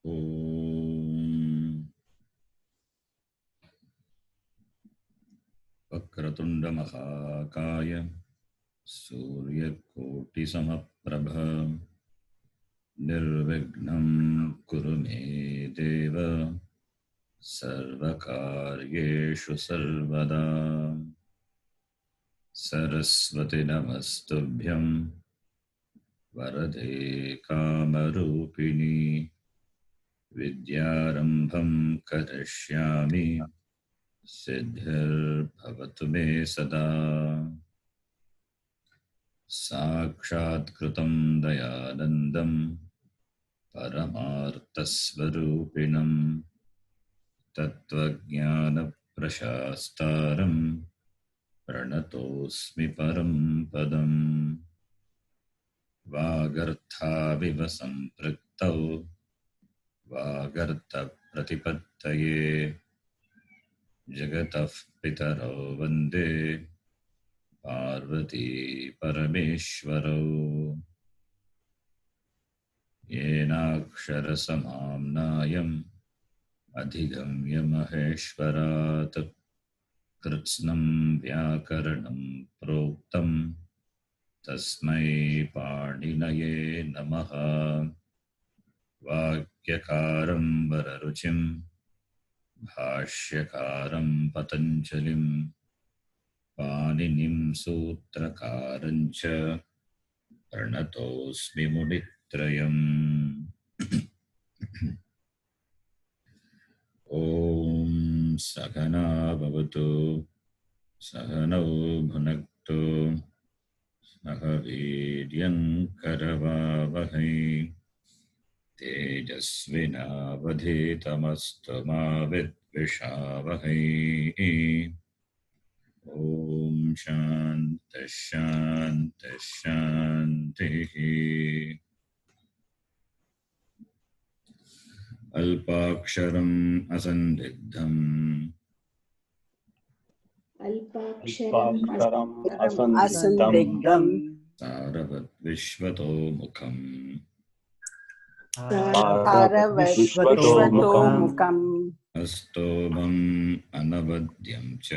ॐ वक्रतुण्डमहाकाय सूर्यकोटिसमप्रभ निर्विघ्नं कुरु मे देव सर्वकार्येषु सर्वदा। सरस्वती नमस्तुभ्यं वरदे कामरूपिणी विद्यारम्भं करिष्यामि सिद्धिर्भवतु मे सदा। साक्षात्कृतं दयानन्दं परमार्थस्वरूपिणं तत्त्वज्ञानप्रशास्तारं प्रणतोऽस्मि परं पदम्। वागर्थाविव सम्पृक्तौ वागर्थप्रतिपत्तये जगतः पितरौ वन्दे पार्वती परमेश्वरौ। येनाक्षरसमाम्नायम् अधिगम्य महेश्वरात् कृत्स्नं व्याकरणं प्रोक्तं तस्मै पाणिनये नमः। वाक्यकारं वररुचिं भाष्यकारं पतञ्जलिं पाणिनिं सूत्रकारं च प्रणतोऽस्मि मुनित्रयम्। ॐ सहना भवतु सहनौ भुनक्तु सह वीर्यं करवावहै तेजस्विनावधीतमस्तु मा विद्विषावहै। ॐ शान्तिः शान्तिः शान्तिः। अल्पाक्षरम् असन्दिग्धम् अल्पाक्षरम् असन्दिग्धम् सारवद्विश्वतो मुखम् सारवद्विश्वतोमुखम् अस्तोभम् अनवद्यं च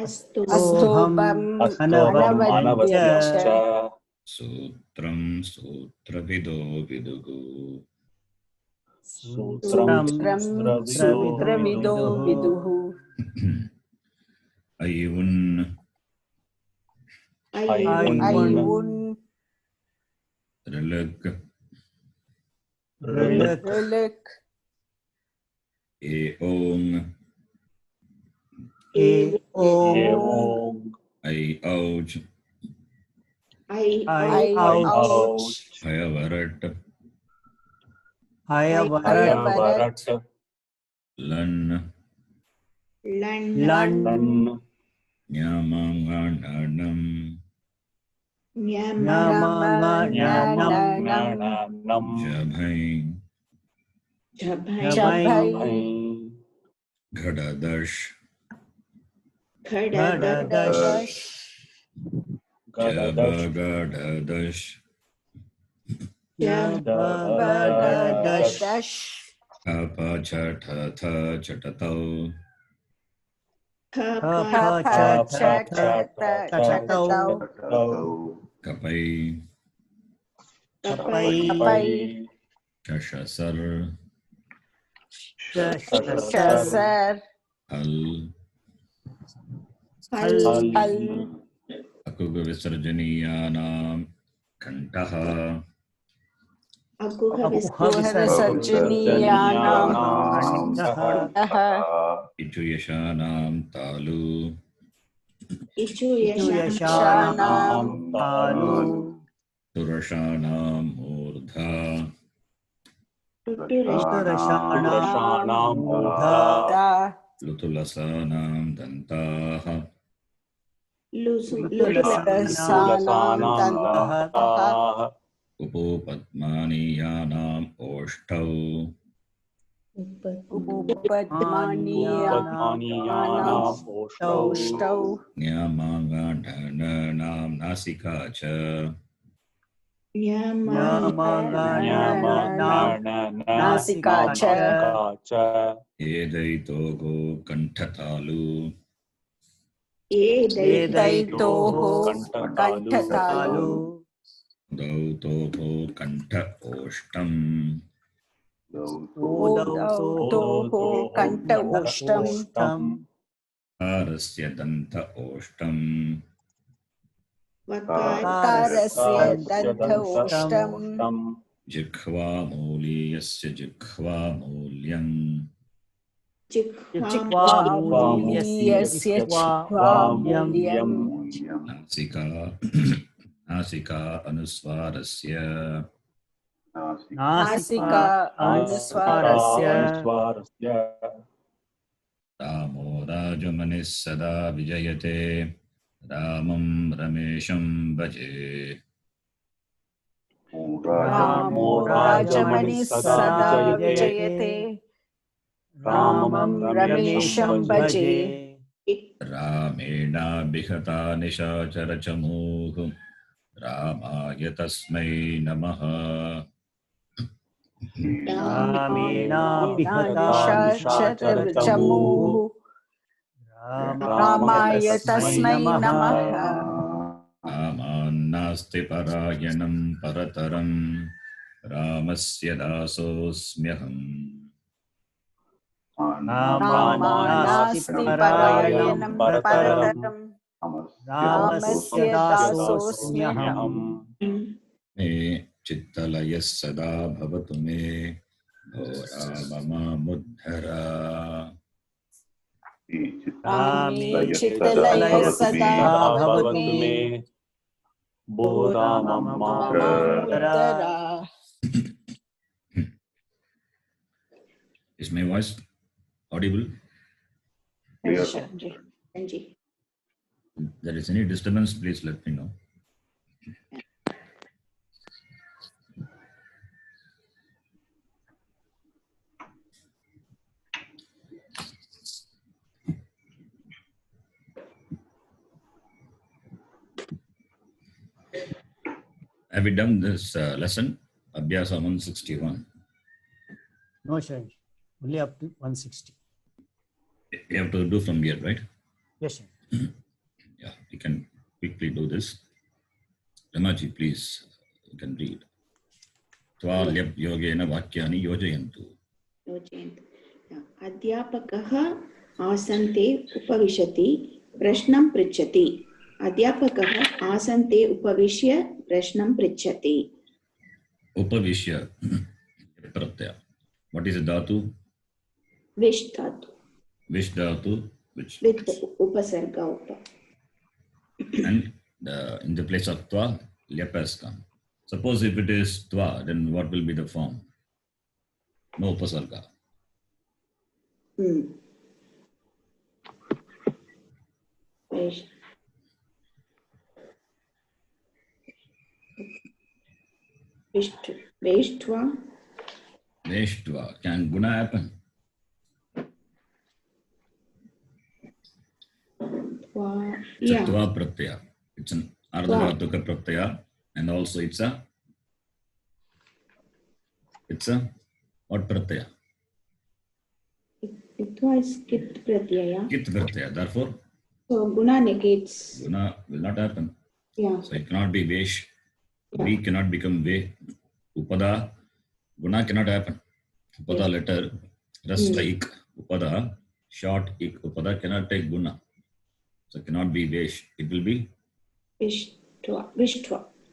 अस्तोभम् अनवद्यं च सूत्रं सूत्रविदो विदुः सूत्रविदो विदुः। ऐउन् ऋलक् ऋलक् एओङ् ऐऔज् हयवरट् लन् न्यामाङ्गाणम् जभै घटदश जबगडदश अपचठथ चटतौ कपै शशसर हल अकुग विसर्जनीयानां कंठः इचुयशानां तालु तुरशानां मूर्धा लुतुलसानां दन्ताः उपोपद्मानीयानाम् ओष्ठौ न्यामाङ्गानां नासिका च नासिका च एदैतोः कण्ठतालु एदैतोः कण्ठतालु दौतोः कण्ठ ओष्ठम् ओदौतोः कण्ठ ओष्ठम् कारस्य दन्त ओष्ठम् वकारस्य दन्त ओष्ठम् जिह्वामूलीयस्य जिह्वामूल्यम् जिह्वामूलीयस्य जिह्वामूल्यम् नासिका नासिका अनुस्वारस्य नासिका अनुस्वारस्य रामो राजमनिः सदा विजयते रामं रमेशं भजे रामो राजमनिः सदा विजयते रामं रमेशं भजे रामेणाभिहता निशाचरचमूः रामाय तस्मै नमः निशाचरचमूः रामाय तस्मै नमः रामान्नास्ति परायणं परतरं रामस्य दासोऽस्म्यहम् रामानास्ति परायणं परतरं रामस्य दासोऽस्म्यहम् मे चित्तलयः सदा भवतु मे भो राम मामुद्धर रामे चित्तलयः सदा भवतु मे भो Ram मामुद्धर Is my voice audible? Yes. If there is any disturbance, please let me know. Have we done this lesson? Abhyasa 161. No, sir. Only up to 160. You have to do from here, right? Yes, sir. Yeah, you can quickly do this. Ramaji, please, you can read. Tvalyab yogena vakyani yojayantu. अध्यापकः आसन्ते उपविशति प्रश्नं पृच्छति अध्यापकः आसन्ते उपविश्य प्रश्नं पृच्छति Upavishya pratyaya. What is the dhatu? विश् धातु Vish dhatu, which with उपसर्ग उप and in the place of twa, lyap has come. Suppose if it is twa, then what will be the form? No upasarga. Wish वेष्ट्वा Veshtva. Can guna happen? It's a twa pratyaya. It's an ardhadhatuka pratyaya, and also it's a what pratyaya? It was kit pratyaya. Kit pratyaya. Therefore, So guna negates. guna will not happen. Yeah. So it cannot be vesh. We cannot become ve. Upada. Guna cannot happen. Upada letter. Rasta ik. Upada. Short ik. Upada cannot take guna. So it cannot be vesh. It will be Vishtva.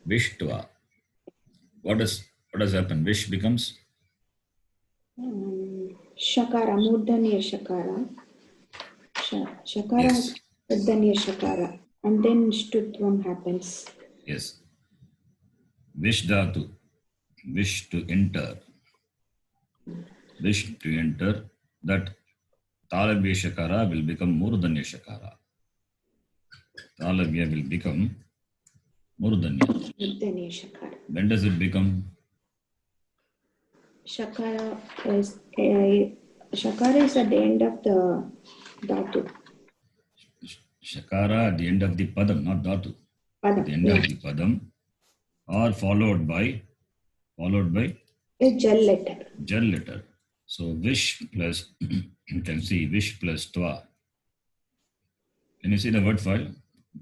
vishtva. What does happen? Vish becomes Shakara. Murdhaniya shakara. Shakara. yes. Murdhaniya shakara. And then shtutvam happens. Yes. Vish dhatu. Wish to enter. Wish to enter. That Talavya shakara will become Murdhanya shakara. Talavya will become Murdhanya. Murdhaniya shakara. When does it become? Shakara is at the end of the dhatu. Shakara at the end of the padam, not dhatu. Padam. At the end of the padam. or followed by A jal letter. jal letter. So vish plus you can see vish plus twa. Can you see the word file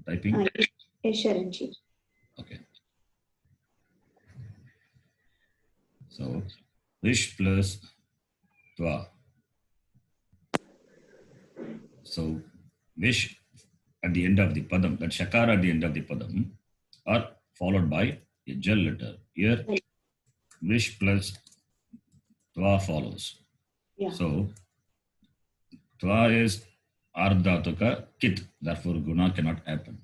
typing? Yes, Sharanji. Okay. So vish plus twa. So vish at the end of the padam, that shakara at the end of the padam, are followed by a jal letter. Here vish plus twa follows. Yeah. So twa is ardhatuka kit, therefore guna cannot happen.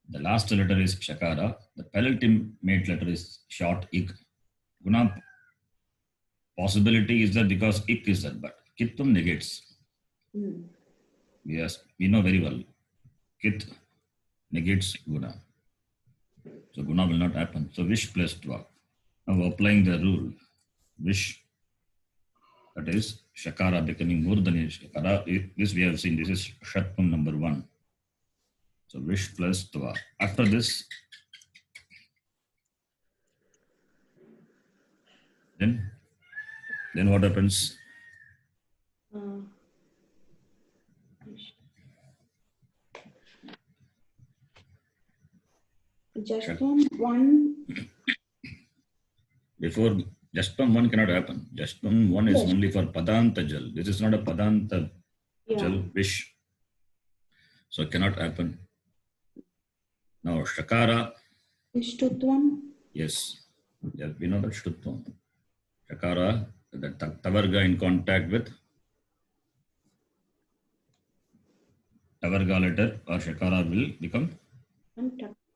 The last letter is shakara. The penultimate letter is short ik. Guna possibility is there because ik is there, but kittum negates. Yes, we know very well. Kit negates guna. So guna will not happen. So vish plus twa. Now applying the rule, vish, that is shakara becoming more than a shakara. This we have seen. This is shatpam number 1. So vish plus twa. After this, then what happens? Just from one. Before just from 1 cannot happen. Just from 1 is only for padanta jal. This is not a padanta jal vish. So it cannot happen. Now shakara. Shtutvam. Yes. Yeah, we know that shtutvam. Shakara, the tavarga in contact with tavarga letter or shakara will become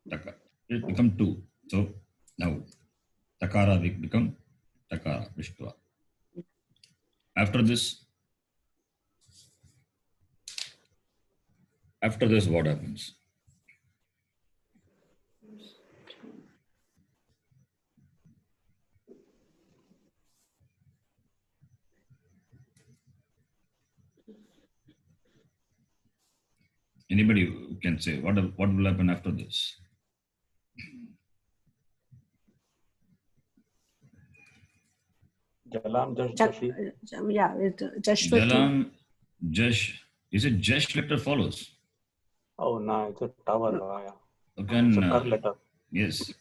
taka. It become 2. So now takara will become takara, vishtva. After this what happens? Anybody can say what will happen after this? Jalam Jash Jashi. Yeah, Jash. Jalam Jash. Is it Jash letter follows? Oh no, it's a tower. Okay, It's a kar letter. yes.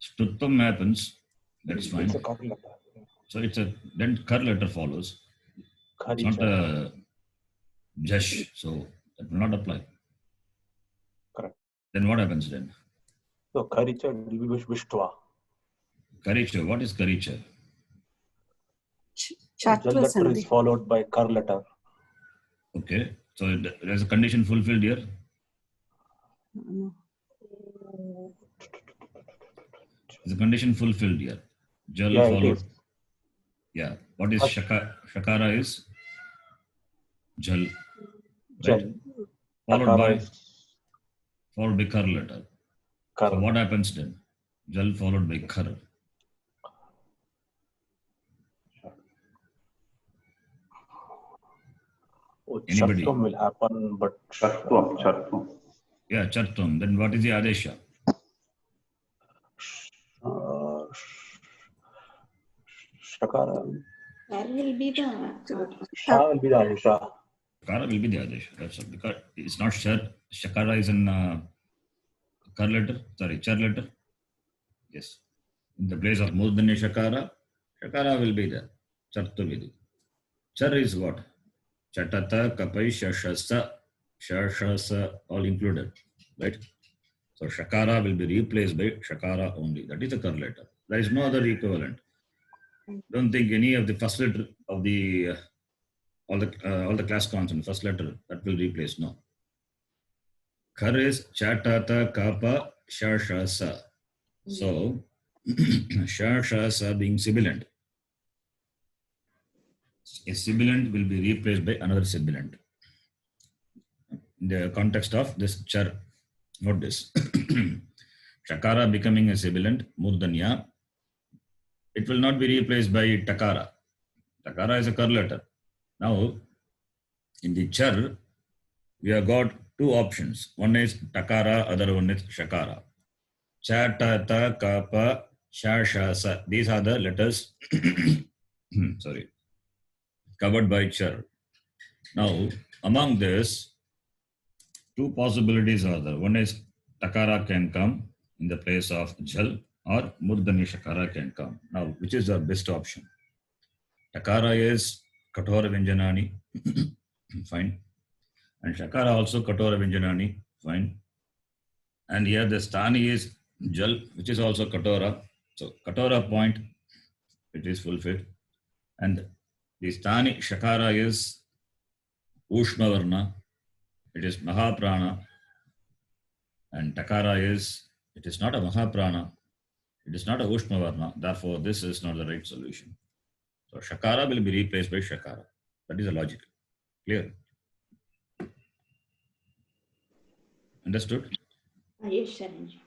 Stuttam happens. That's fine. It's a kar letter. So it's a then kar letter follows. It's not a Jash, so that will not apply. Correct. Then what happens then? So Karicha will be Vishtva. Karicha. What is Karicha? Jal letter is followed by kar letter. Okay. So there's a condition fulfilled here. There's a condition fulfilled here. Jal followed. Yeah. What is shakara is? Jal. Right? Followed by kar letter. So what happens then? Jal followed by kar. Anybody? Chartvam will happen, but Chartvam. Yeah, chartvam. Then what is the adesha? Shakara. That will be the Shah will be the adesha. Shakara will be the adesha. That's all. Because it's not shakara is in kar letter. Sorry, char letter. Yes. In the place of more than a shakara will be there. Chartu vidi. Char is what? Chatata, kapai, shashasa, all included. Right? So shakara will be replaced by shakara only. That is a kar letter. There is no other equivalent. Don't think any of the first letter of the all the class consonants, first letter, that will replace. No. Kar is chatata, kapa, shashasa. So shashasa being sibilant. A sibilant will be replaced by another sibilant. In the context of this char, note this. Shakara becoming a sibilant, murdanya, it will not be replaced by takara. Takara is a kar letter. Now, in the char, we have got two options. One is takara, other one is shakara. cha, ta, ta, ka, pa, sha, sha, sa. These are the letters sorry, covered by char. Now, among this, two possibilities are there. One is takara can come in the place of jal, or murdani shakara can come. Now, which is the best option? Takara is katora vyanjanani, fine. And shakara also katora vyanjanani, fine. And here the stani is jal, which is also katora. So katora point, it is fulfilled. And the stani shakara is ushma varna, it is mahaprana. And takara is, it is not a mahaprana, it is not a ushma varna. Therefore, this is not the right solution. So shakara will be replaced by shakara. That is the logic. Clear? Understood? Yes, Sharanji.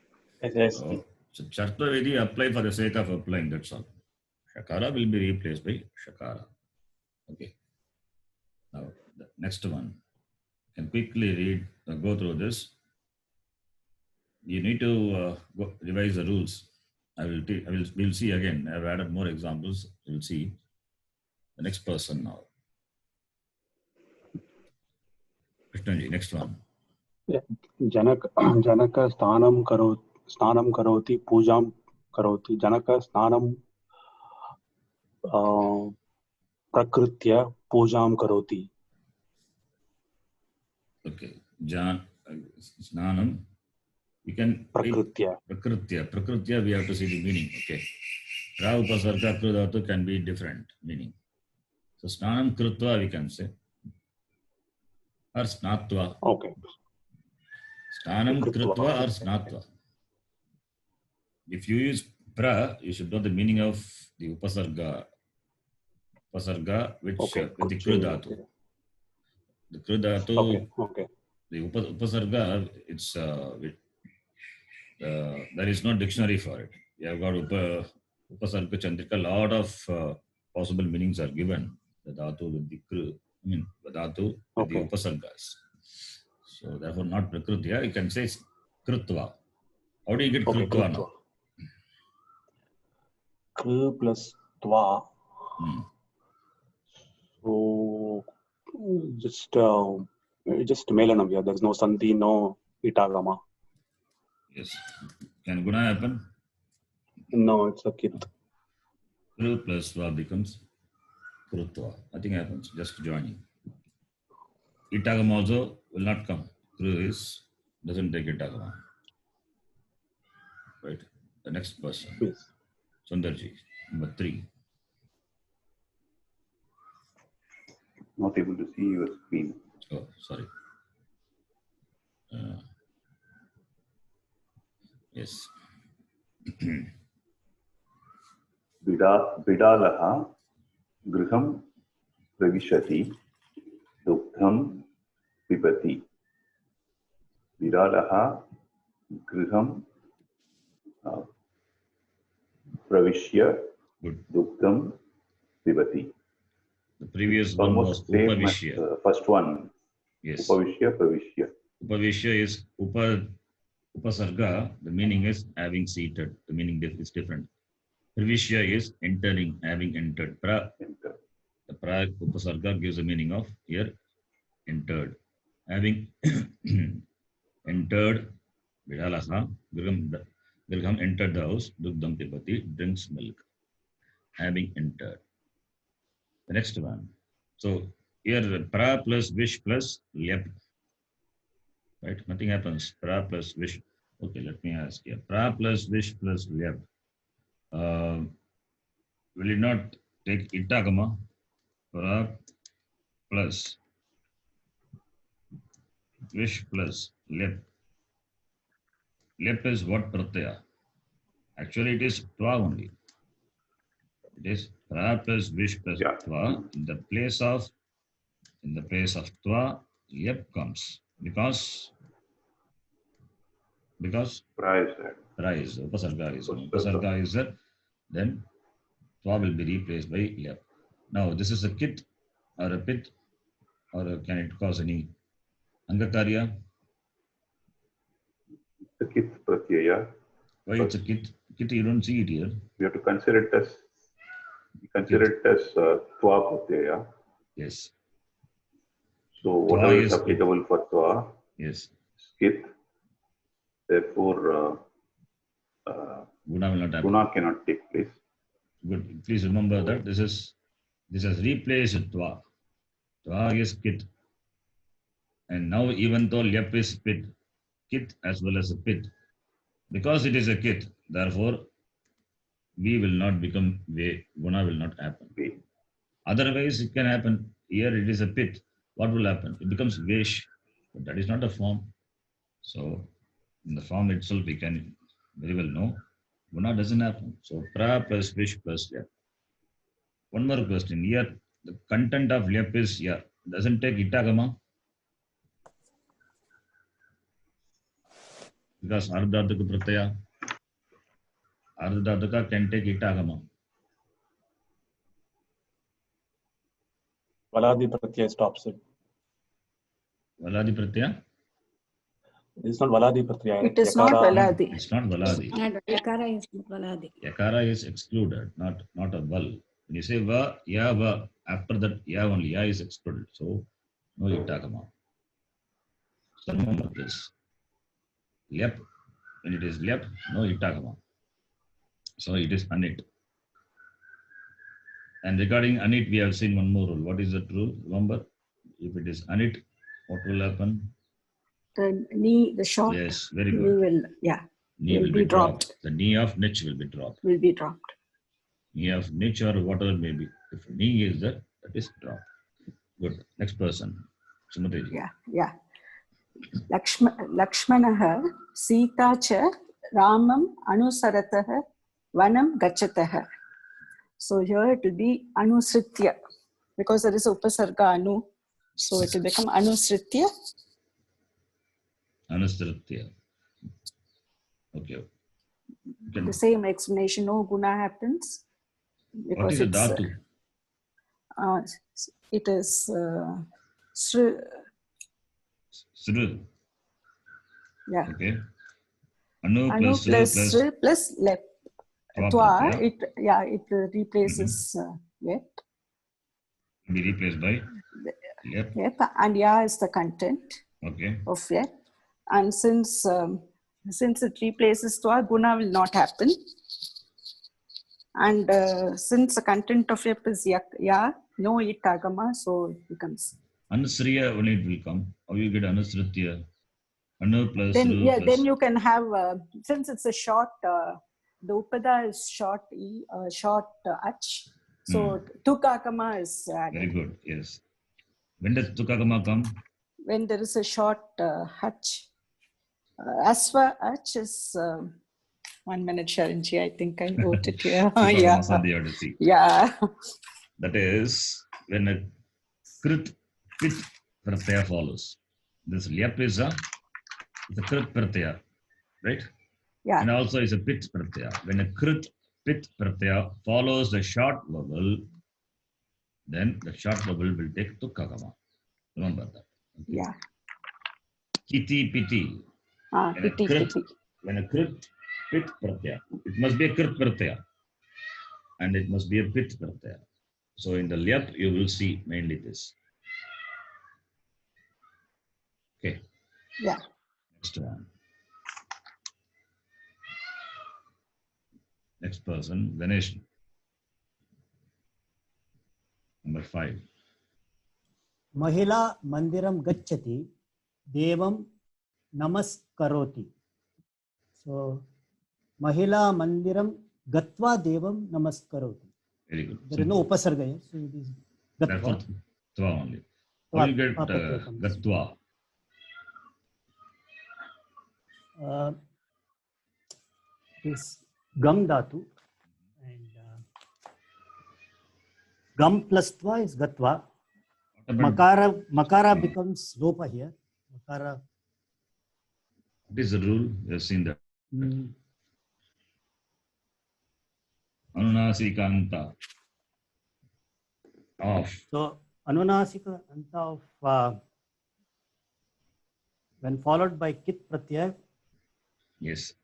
Yes. So Chartha Vedi apply for the sake of applying, that's all. Shakara will be replaced by Shakara. Okay. Now, the next one. You can quickly read, go through this. You need to revise the rules. We'll see again. I've added more examples. We'll see the next person now. Krishnaji, next one. जनक स्नानं करोति पूजां करोति जनक स्नानं प्रकृत्य पूजां करोति. Okay. Snanam. You can Prakritya. Prakritya, we have to see the meaning. Okay. Ra upasarga krudhatu can be different meaning. So snanam krutva we can say. Or snatva. Okay. Snanam krutva or snatva. If you use pra, you should know the meaning of the upasarga. Upasarga which with the krudhatu. The krudhatu. Okay. The upasarga, it's there is no dictionary for it. You have got upasarga chandrika. A lot of possible meanings are given. The dhatu with the the dhatu with the upasargas. So therefore, not prakrutya. You can say krutva. How do you get krutva now? Kru plus tva. So just melanam here. There's no sandhi, no itagama. Yes. Can guna happen? No, it's a kit. Kru plus tva becomes krutva. Nothing happens. Just joining. Itagama also will not come. Kru doesn't take itagama. Right. The next person. Yes. Sundarji, number 3. Not able to see your screen. Oh, sorry. Yes. बिडालः गृहं प्रविशति दुग्धं पिबति. बिडालः गृहं प्रविश्य दुग्धं पिबति. The previous one was upavishya. First one. Yes. Upavishya, pravishya. Upavishya is upasarga. The meaning is having seated. The meaning is different. Pravishya is entering, having entered. The pra upasarga gives the meaning of here entered. Having entered, Vidalaha, Griham entered the house, Dugdam Pipati, drinks milk. Having entered. The next one. So here pra plus vish plus lyap. Right? Nothing happens. Pra plus vish. Okay, let me ask here. Pra plus vish plus lyap. Will it not take itagama? Pra plus vish plus lyap. Lyap is what pratyaya? Actually, it is tva only. It is pra plus vish plus tva. In the place of tva, lyap comes because pra is there. Pra is upasarga is there. Then tva will be replaced by lyap. Now this is a kit or a pit, or can it cause any angakarya? The kit pratyaya. Why it's a kit? Kit, you don't see it here. We have to consider it as twa pratyaya. Yes. So whatever is is applicable for twa, yes. skit. Therefore, Guna will not happen. guna cannot take place. Good. Please remember that this has replaced twa. Twa is kit. And now even though lyap is pit, kit as well as a pit. Because it is a kit, therefore we will not become ve. Guna will not happen. Ve. Otherwise it can happen. Here it is a pit. What will happen? It becomes vesh. But that is not a form. So in the form itself we can very well know. Guna doesn't happen. So pra plus vish plus lyap. One more question. Here the content of lyap is here. Doesn't take itagama. Because ardhadhaka pratyaya. Ardhadhaka can take itagama. Valadi pratyaya stops it. Valadi pratyaya? It's not Valadi pratyaya. It is not Valadi. It's not valadi. Yakara is not Valadi. Yakara is excluded, not a val. When you say va, after that ya only, ya is excluded. So no itagama. So remember this. Lyap, when it is lyap, no itagama. So it is anit. And regarding anit, we have seen one more rule. What is that rule? Remember, if it is anit, what will happen? The knee, the short, Yes, very knee good. will, Knee will be dropped. The knee of niche will be dropped. will be dropped. Knee of niche or whatever may be. If knee is there, that is dropped. Good. Next person. Sumati ji. Yeah. Lakshmanah Sita cha Ramam Anusaratah Vanam Gachatah. So here it will be Anusritya because there is Upasarga Anu. So it will become Anusritya. Anustritya. Okay. The same explanation, no guna happens. What is a dhatu? It is Sru. yeah. Okay. Anu plus Sru plus lep. Twa, it replaces lep. Be replaced by lep. Yep, and ya is the content Okay. of yep. And since it replaces twa, guna will not happen. And since the content of yep is ya, no itagama, so it becomes. Anusriya when it will come. How you get Anusritya? Anu plus Then Ru plus. then you can have since it's a short. The upada is short short ach. So tukagama is added. Very good. Yes. When does tukagama come? When there is a short hutch. Asva hutch is 1 minute, Sharanji. I think I wrote it here. Yeah. That is when a krit pit pratyaya follows. This lyap is a krit pratyaya, right? Yeah. And also is a pit pratyaya. When a krit pit pratyaya follows the short vowel, then the short vowel will take tukagama. Remember that. Okay. Yeah. Kiti piti. When a krit pit pratyaya, it must be a krit pratyaya, and it must be a pit pratyaya. So in the lyap, you will see mainly this. Okay. Yeah. Next one. Next person, Ganesh. Number 5. Mahila mandiram gacchati devam namaskaroti. So Mahila mandiram gatva devam namaskaroti. Very good. There is no upasarga here, so it is gatva. Tva only. How you get gatva? Is gam dhatu and gam plus tva is gatva. Makara becomes lopa here. Makara. What is the rule? You have seen that. Anunasika anta of. So anunasika anta of when followed by kit pratyaya. Yes.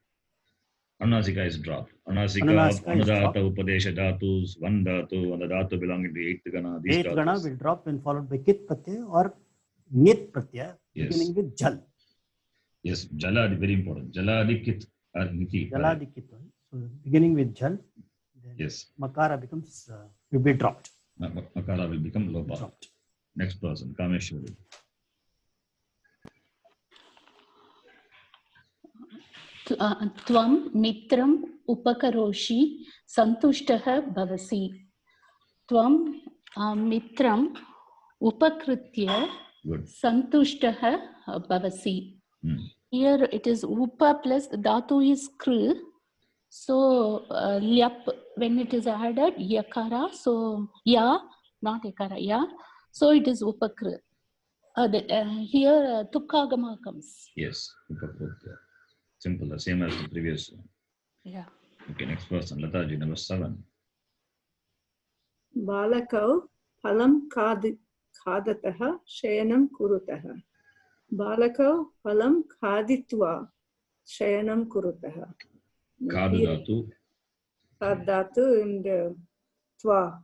Anunasika is dropped. Anunasika, Anunasika is Anudata, dropped. Upadesha dhatus, one dhatu, and the dhatu belonging to eighth gana. These Eighth gana dhatus. will drop when followed by kit pratyaya or nit pratyaya Yes. beginning with jal. Yes, Jaladi, very important. Jaladi kit or niti. Jaladi kit. So beginning with jal, then Yes. makara becomes will be dropped. Makara will become lopa. Dropped. Next person, Kameshwari. त्वं मित्रम् उपकरोषि सन्तुष्टः भवसि. त्वं मित्रम् उपकृत्य Good. सन्तुष्टः भवसि. Here it is upa plus dhatu is kr. So lyap, when it is added yakara, so ya, not yakara, ya. So it is upakr. Here tukagama comes. Yes, Upakritya. Simple, the same as the previous one. Yeah. Okay, next person, Lataji, number 7. बालकौ फलं खादतः शयनं कुरुतः. बालकौ फलं खादित्वा शयनं कुरुतः. Kadadatu. Khadatu and twa.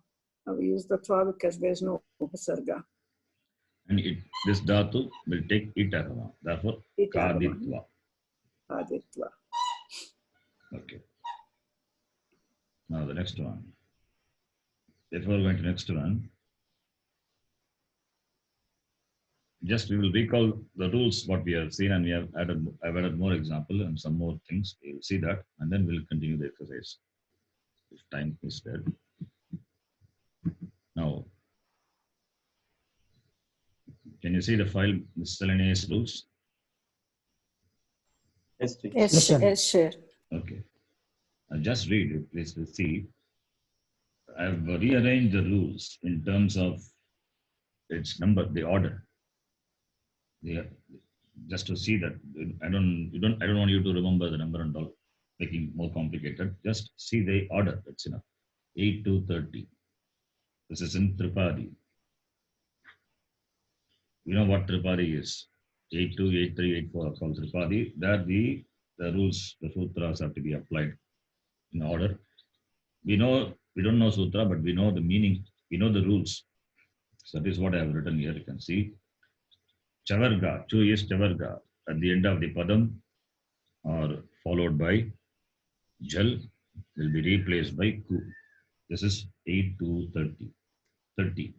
We use the twa because there's no upasarga. And this dhatu will take itagama. Therefore, kaditva. Khaditva. Okay. Now the next one. Before going to next one, just we will recall the rules what we have seen, and we have I've added more example and some more things. We will see that, and then we'll continue the exercise if time is there. Now, can you see the file miscellaneous rules? Yes, please. Yes, yes, sure. Okay. I'll just read it. Please see. I've rearranged the rules in terms of its number, the order. Just to see that I don't want you to remember the number and all, making more complicated. Just see the order. That's enough. 8 to 30. This is in Tripadi. You know what Tripadi is? 8-2, 8-3, 8-4 are called Tripadi. There the rules, the sutras have to be applied in order. We don't know sutra, but we know the meaning. We know the rules. So that is what I have written here. You can see. Chavarga, chu is chavarga. At the end of the padam or followed by jal will be replaced by ku. This is 8 to 30. 30.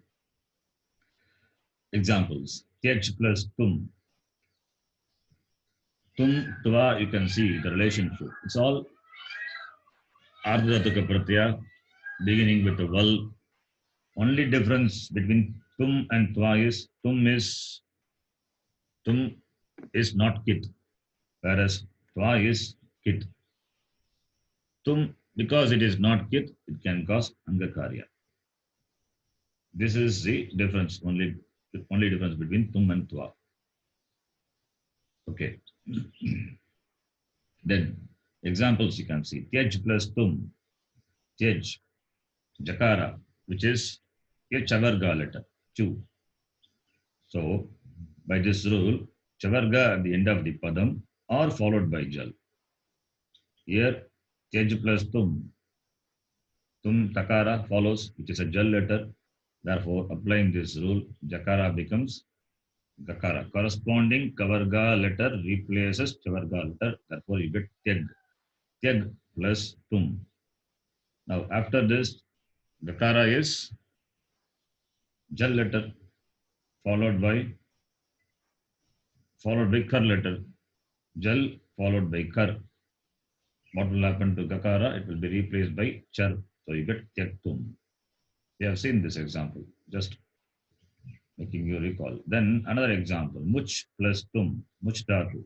Examples. Tyaj plus tum. Tum, tva, you can see the relationship. It's all ardhataka pratyaya beginning with the val. Only difference between tum and tva is tum is not kit, whereas tva is kit. Tum, because it is not kit, it can cause angakarya. This is the difference, only difference between tum and tva. Okay. Then examples you can see. Tyaj plus tum. Tyaj, jakara, which is a chavarga letter, chu. So by this rule, chavarga at the end of the padam or followed by jal. Here, tyaj plus tum. Tum takara follows, which is a jal letter. Therefore, applying this rule, jakara becomes gakara. Corresponding kavarga letter replaces chavarga letter. Therefore, you get tyag. Tyag plus tum. Now, after this, gakara is jal letter followed by kar letter. Jal followed by kar. What will happen to gakara? It will be replaced by char. So you get tyaktum. We have seen this example, just making you recall. Then another example, much plus tum, much dhatu.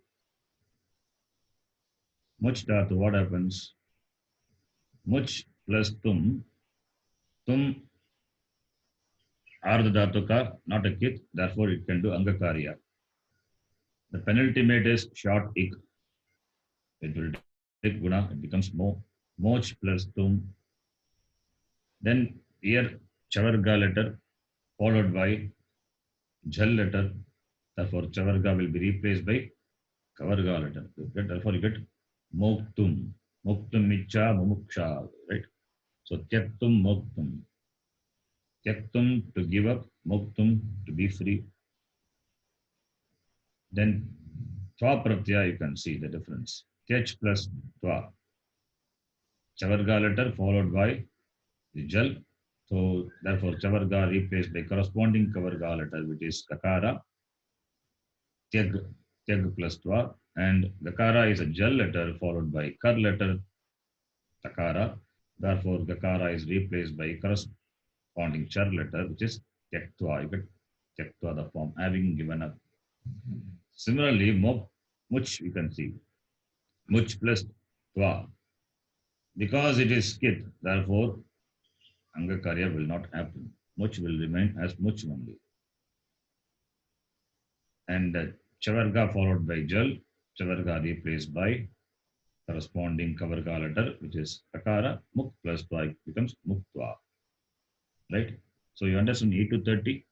Much dhatu, what happens? Much plus tum ardha dhatu ka, not a kit, therefore it can do angakarya. The penultimate is short ik. It will take guna, it becomes mo. Moch plus tum. Then here chavarga letter followed by jal letter. Therefore chavarga will be replaced by kavarga letter. Therefore you get moktum. Muktum icha mumuksha, right? So tyaktum muktum. Tyaktum to give up, muktum to be free. Then twa pratyaya, you can see the difference. Tyach plus twa. Chavarga letter followed by the jal. So therefore chavarga replaced by corresponding kavarga letter, which is kakara. Tyag plus twa. And gakara is a jal letter followed by kar letter takara. Therefore gakara is replaced by corresponding char letter, which is tyaktva. You get tyaktva, the form having given up. Similarly, much you can see. Much plus twa. Because it is skit, therefore angakarya will not happen. Much will remain as much only. And chavarga followed by jal, chavarga replaced by corresponding kavarga letter, which is akara. Muk plus twa becomes muktva. Right? So you understand 8 to 30?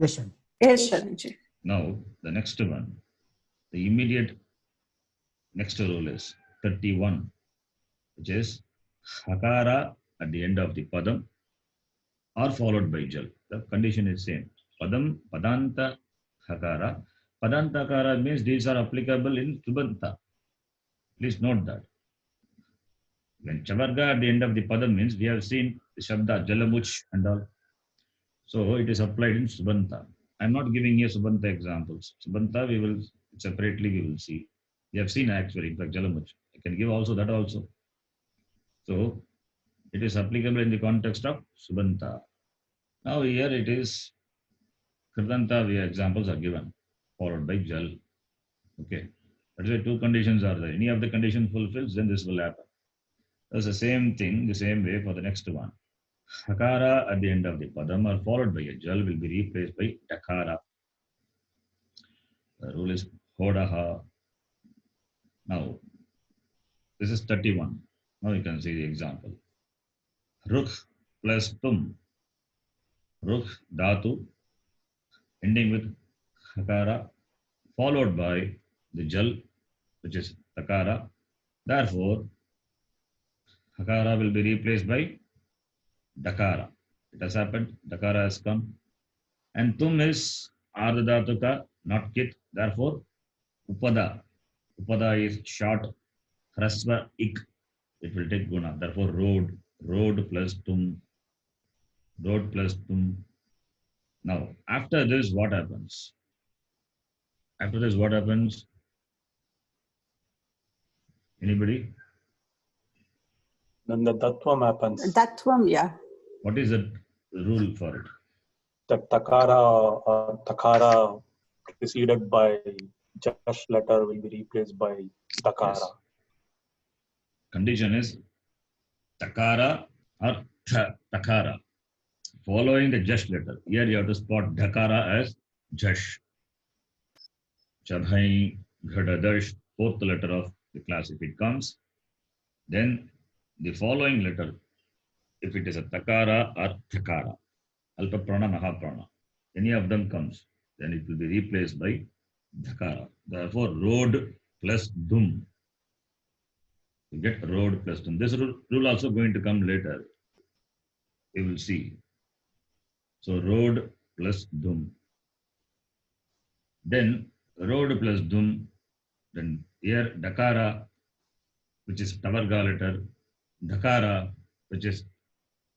Yes, Sir. Yes, Sharanji. Now the next one, the immediate next rule is 31, which is hakara at the end of the padam or followed by jal. The condition is same. Padam, padanta, hakara. Padanta hakara means these are applicable in subanta. Please note that. When chavarga at the end of the padam means we have seen the shabda jalamuch and all. So it is applied in subanta. I am not giving you subanta examples. Subanta we will separately we will see. We have seen actually, in fact, jalamuch. I can give also that also. So it is applicable in the context of subanta. Now here it is kridanta, examples are given, followed by jal. Okay. That's why two conditions are there. Any of the conditions fulfills, then this will happen. That's the same thing, the same way for the next one. Hakara at the end of the padam or followed by a jal will be replaced by dakara. The rule is hodaha. Now, this is 31. Now you can see the example. Rukh plus tum. Rukh dhatu ending with hakara followed by the jal, which is takara. Therefore, hakara will be replaced by dakara. It has happened. Dakara has come. And tum is ardhatuka, not kit. Therefore, upada. Upada is short. Hrasva ik. It will take guna. Therefore, road. Road plus tum. Road plus tum. Now, after this, what happens? After this, what happens? Anybody? Then the Tattvam happens. Tattvam, yeah. What is the rule for it? The takara preceded by Jash letter will be replaced by Dakara. Yes. Condition is takara or takara. Following the Jash letter. Here you have to spot dakara as Jash. Chabhai, Ghadadash, fourth letter of the class if it comes. Then the following letter, if it is a takara or thakara, alpa prana, mahaprana, any of them comes, then it will be replaced by dhakara. Therefore, road plus dum. You get road plus dum. This rule also going to come later. You will see. So road plus dum. Then road plus dum. Then here dakara, which is tavarga letter, dhakara, which is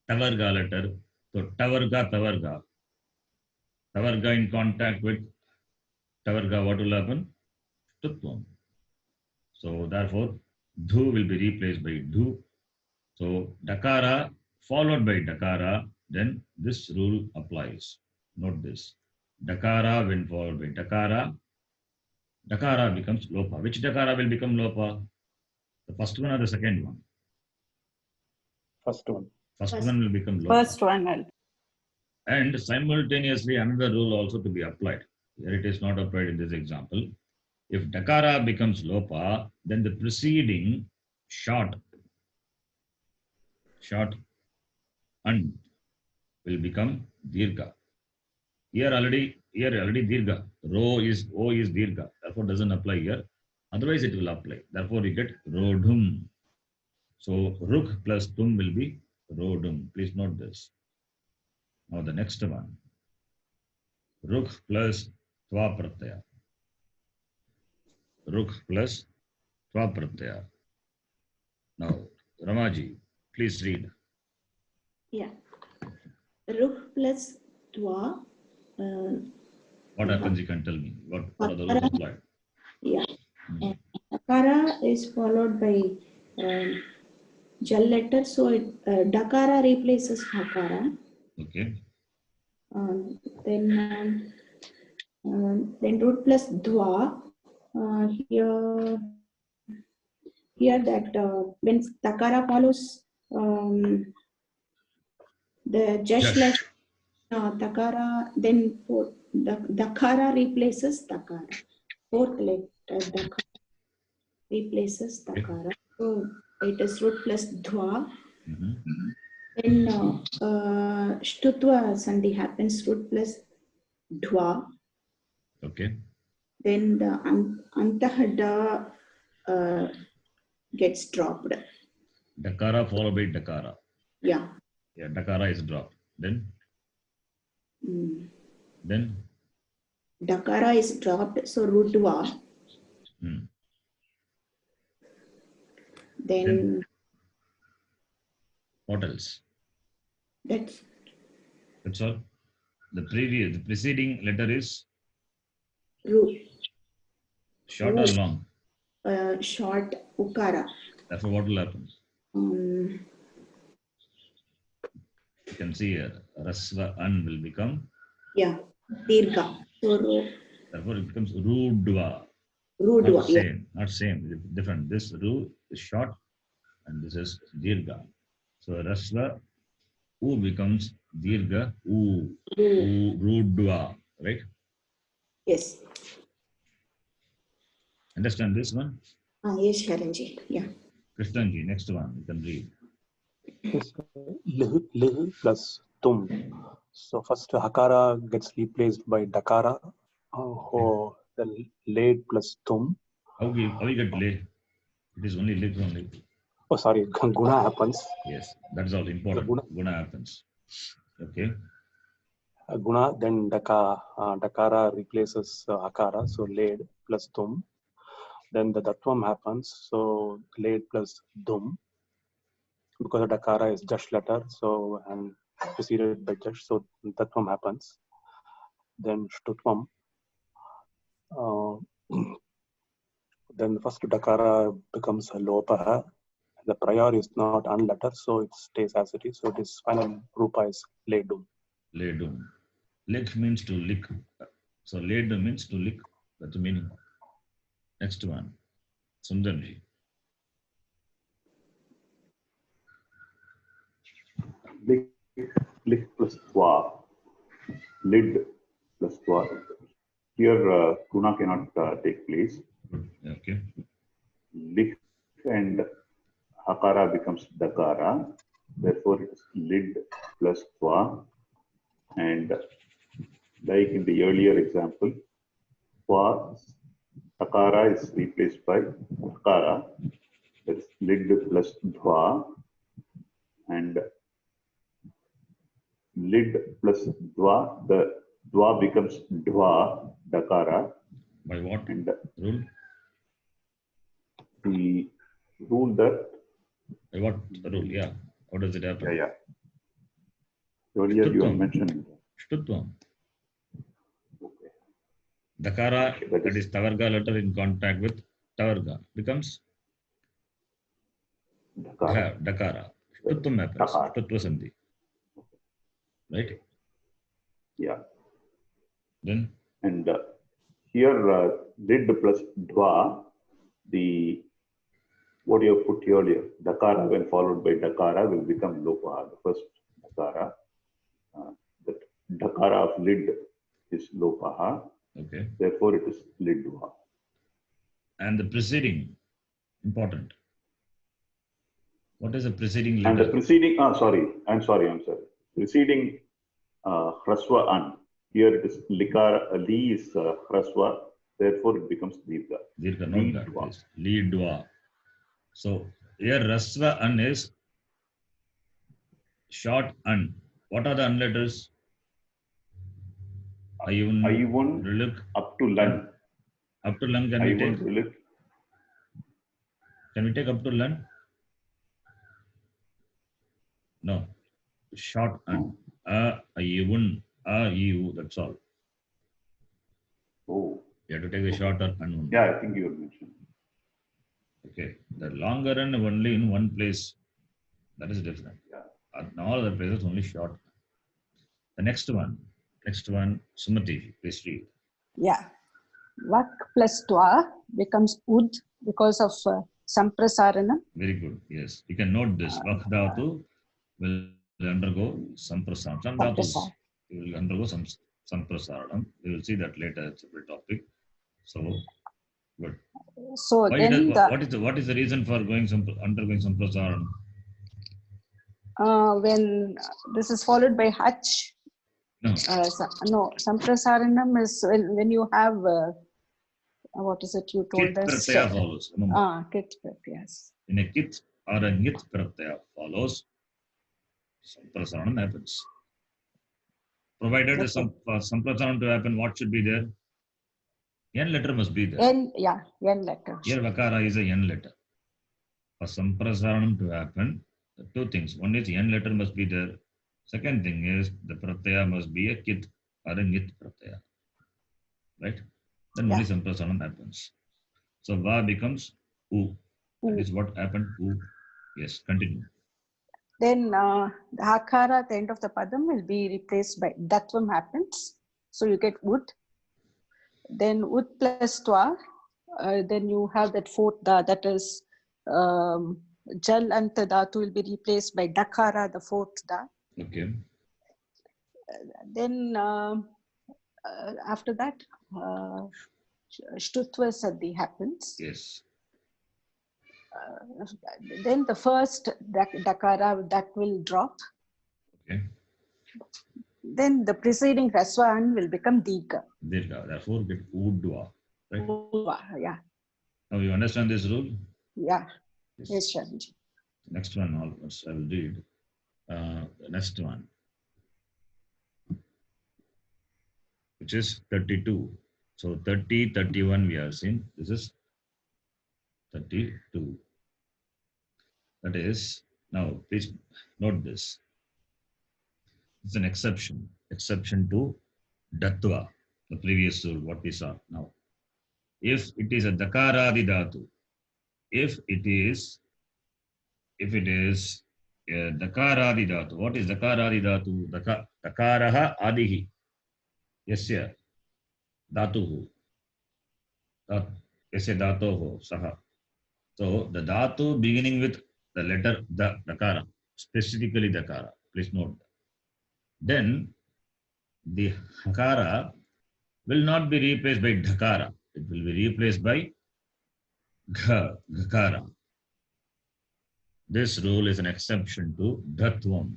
tavarga letter. So tavarga. Tavarga in contact with tavarga, what will happen? Tutvam. So therefore, dhu will be replaced by dhu. So dakara followed by dakara, then this rule applies. Note this. Dakara when followed by dakara, dakara becomes lopa. Which dakara will become lopa? The first one or the second one? First one. First one will become lopa. First one. And simultaneously another rule also to be applied. Here it is not applied in this example. If dakara becomes lopa, then the preceding short and will become dirgha. Here already dirgha. O is dirgha. Therefore doesn't apply here. Otherwise, it will apply. Therefore, we get rodhum. So, ruk plus tum will be rodum. Please note this. Now, the next one. Ruk plus tva pratyaya. Ruk plus tva pratyaya. Now, Ramaji, please read. Yeah. Ruk plus twa. What happens, you can tell me. What are the rules applied? Yeah. And Dakara is followed by jal letter. So Dakara replaces Hakara. Okay. Then root plus Dwa. Here that when Dakara follows the Jash letter, Dakara, then Dakara replaces Dakara. Fourth letter Dakara replaces Dakara. So it is root plus Dwa. Then Shtutva Sandhi happens, root plus Dwa. Okay. Then the Antahada gets dropped. Dakara followed by Dakara. Yeah. Yeah, Dakara is dropped. Then Dakara is dropped, so root Dwa. Then what else? That's all. The preceding letter is root. Short or long? Short Ukara. Therefore, what will happen? You can see here, Rasva An will become? Yeah, Dirgha. So, therefore, it becomes Rudva. Rudva, not same, not same, different. This Ru is short and this is Dirgha. So, Rasva U becomes Dirgha U. Rudva, right? Yes. Understand this one? Yes, Sharanji. Yeah. Krishnanji, next one, you can read. Yes, lih plus tum. So first Hakara gets replaced by Dakara. Then laid plus tum. How we get lay? It is only lit only. Oh, sorry, guna happens. Yes, that is all important. Guna happens. Okay. Guna, then Dakara replaces Hakara, so laid plus tum. Then the Datvam happens, so laid plus dum. Because the Dakara is Jash letter, so and preceded by Jash, so Datvam happens. Then Shtutvam. Then first Dakara becomes Lopaha. The prior is not unletter, so it stays as it is. So this final Rupa is Ledum. Ledum. Lick means to lick. So Ledum means to lick. That's the meaning. Next one. Sundarji. Lick plus twa. Lid plus twa. Here, guna cannot take place. Okay. Lick and Hakara becomes Dakara. Therefore, it is lid plus twa. And like in the earlier example, twa, Hakara is replaced by Hakara. That is lid plus dwa. And lid plus dwa, the dwa becomes dwa, Dakara. By what and rule? The rule that. By what rule? Yeah. How does it happen? Yeah. Earlier you have mentioned. Shtutvam. Okay. Dakara, that is Tavarga letter in contact with Tavarga, becomes Dakara. Shtutvam happens. Shtutva Sandhi. Right? Yeah. Then? And here, lid plus dwa, what you have put earlier, Dakara when followed by Dakara will become Lopa, the first Dakara. The Dakara of lid is Lopaha. Okay. Therefore, it is lid dwa. And the preceding, important. What is the preceding letter? And the preceding, I'm sorry. Preceding Hraswa An. Here it is Likara, Li is Hraswa, Therefore, it becomes Dirgha. Dirgha, note that. Leadva. Please. Leadva. So here Rasva An is short An. What are the An letters? Ayun, Ayun Riluk, up to Lan. up to Lan can we Ayun, take? Riluk. Can we take up to Lan? No. Short An. Ayun, Ayu, that's all. Oh, You have to take the shorter An only. yeah, I think you mentioned. Okay. The longer An only in one place. That is different. Yeah. In all other places, only short. The next one, Sumati, please read. Yeah. Vak plus twa becomes ud because of samprasaranam. Very good. Yes. You can note this. Vak dhatu will undergo samprasaranam. Some dhatus will undergo some samprasaranam. We will see that later. It's a separate topic. So, good. So Why then what is the reason for undergoing samprasaranam? when this is followed by hach, No. no, samprasaranam is when you have what is it you told Kit us? pratyaya follows. Remember, Kit yes. in a kit or a nit pratyaya follows, samprasaranam happens. Provided the samprasaranam to happen, what should be there? N letter must be there. N letter. Here Vakara is a N letter. For samprasaranam to happen, two things. One is N letter must be there. Second thing is the pratyaya must be a kit or a nit pratyaya. Right? Then only samprasaranam happens. So Va becomes U. That is what happened. U. Yes, continue. Then the hakara at the end of the padam will be replaced by datvam happens. So you get ud. Then ud plus twa. Then you have that fourth da, that is jal anta dhatu will be replaced by dakara, the fourth da. Okay. Then after that, shtutva sadhi happens. Yes. Then the first dakara that will drop. Okay. Then the preceding raswan will become dirgha. Dirgha. Therefore, get udva. Right? Yeah. Now you understand this rule? Yeah. Yes, Shanji. Next one, almost I will read. The next one, which is 32. So 30, 31 we are seeing. This is 32. That is, now please note this. It's an exception to Dattva, the previous rule, what we saw now. If it is a Dakaradi Dhatu, if it is a Dakaradi Dhatu, what is Dakaradi Dhatu? Dakaraha Adihi. Yasya Dhatuhu. Yasya Dhatoho Saha. So the Dhatu beginning with the letter Dakara, specifically Dakara, please note that. Then the Hakara will not be replaced by Dhakara. It will be replaced by Gakara. This rule is an exception to Dhatvam.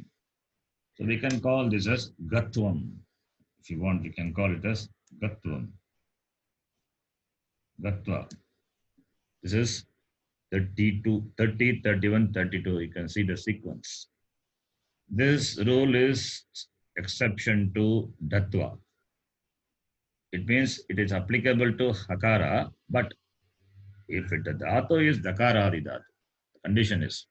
So we can call this as Gatvam. If you want, we can call it as Gatvam. Gatva. This is 32, 30, 31, 32. You can see the sequence. This rule is exception to Dhatva. It means it is applicable to Hakara, but if the Dhatu is Dakaradi Dhatu, the condition is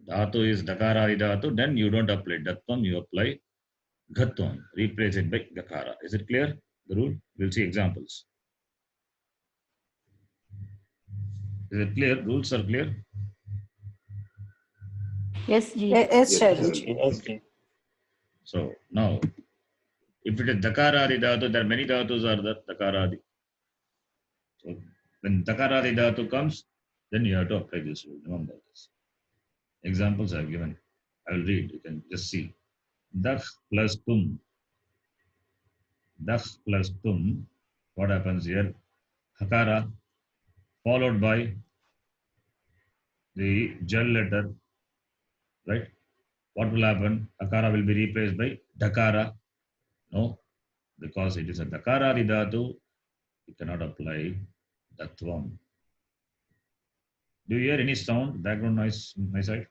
Dhatu is Dakaradi Dhatu, then you don't apply Dhatvam, you apply Ghatvam, replace it by Gakara. Is it clear? The rule? We'll see examples. Is it clear? Rules are clear? Yes, Ji. Yes, Shanji. Yes, Ji. So now, if it is Dakaradi Dhatu, there are many Dhatus are the Dakaradi. So when Dakaradi Dhatu comes, then you have to apply this rule. Remember this. Examples I have given. I will read. You can just see. Dakh plus tum. Dakh plus tum. What happens here? Hakara followed by the jal letter. Right? What will happen? Hakara will be replaced by Dakara. No, because it is a Dakaradi Dhatu. you cannot apply Datvam. Do you hear any sound, background noise on my side?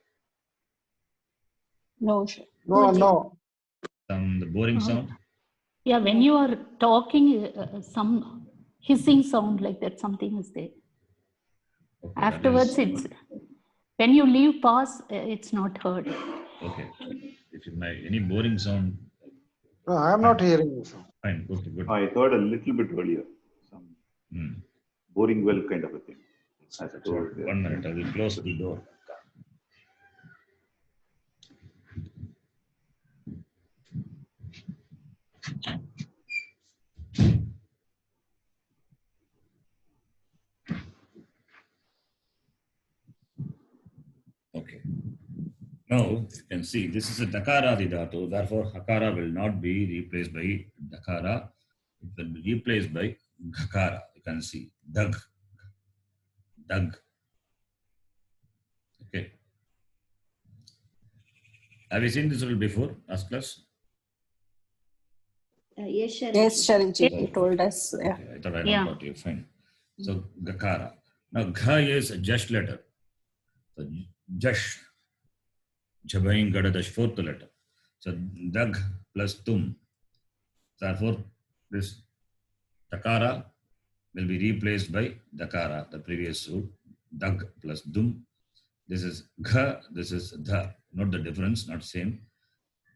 No, sure. No. The boring sound? Yeah, when you are talking, some hissing sound like that, something is there. Okay, Afterwards, that is, it's when you leave pause, it's not heard. okay. If you any boring sound, No, I am not hearing you. fine. Okay, good. I heard a little bit earlier, some boring well kind of a thing. As I told you. 1 minute, I will close the door. Okay. Now you can see this is a Dakara Dhatu, therefore Hakara will not be replaced by Dakara. It will be replaced by Ghakara. You can see Dag. Dag. Okay. Have you seen this rule before, last class? Yes, Sharanji. Yes, Sharanji, you told us. Yeah. Okay, I thought I not got you. Fine. So Gakara. Now Gha is a just letter. So Jash. Jhabain Gadadash, fourth letter. So Dag plus Tum. Therefore, this Takara will be replaced by Dakara, the previous rule. Dag plus Dum. This is Gha, this is Dha. Not the difference, not same.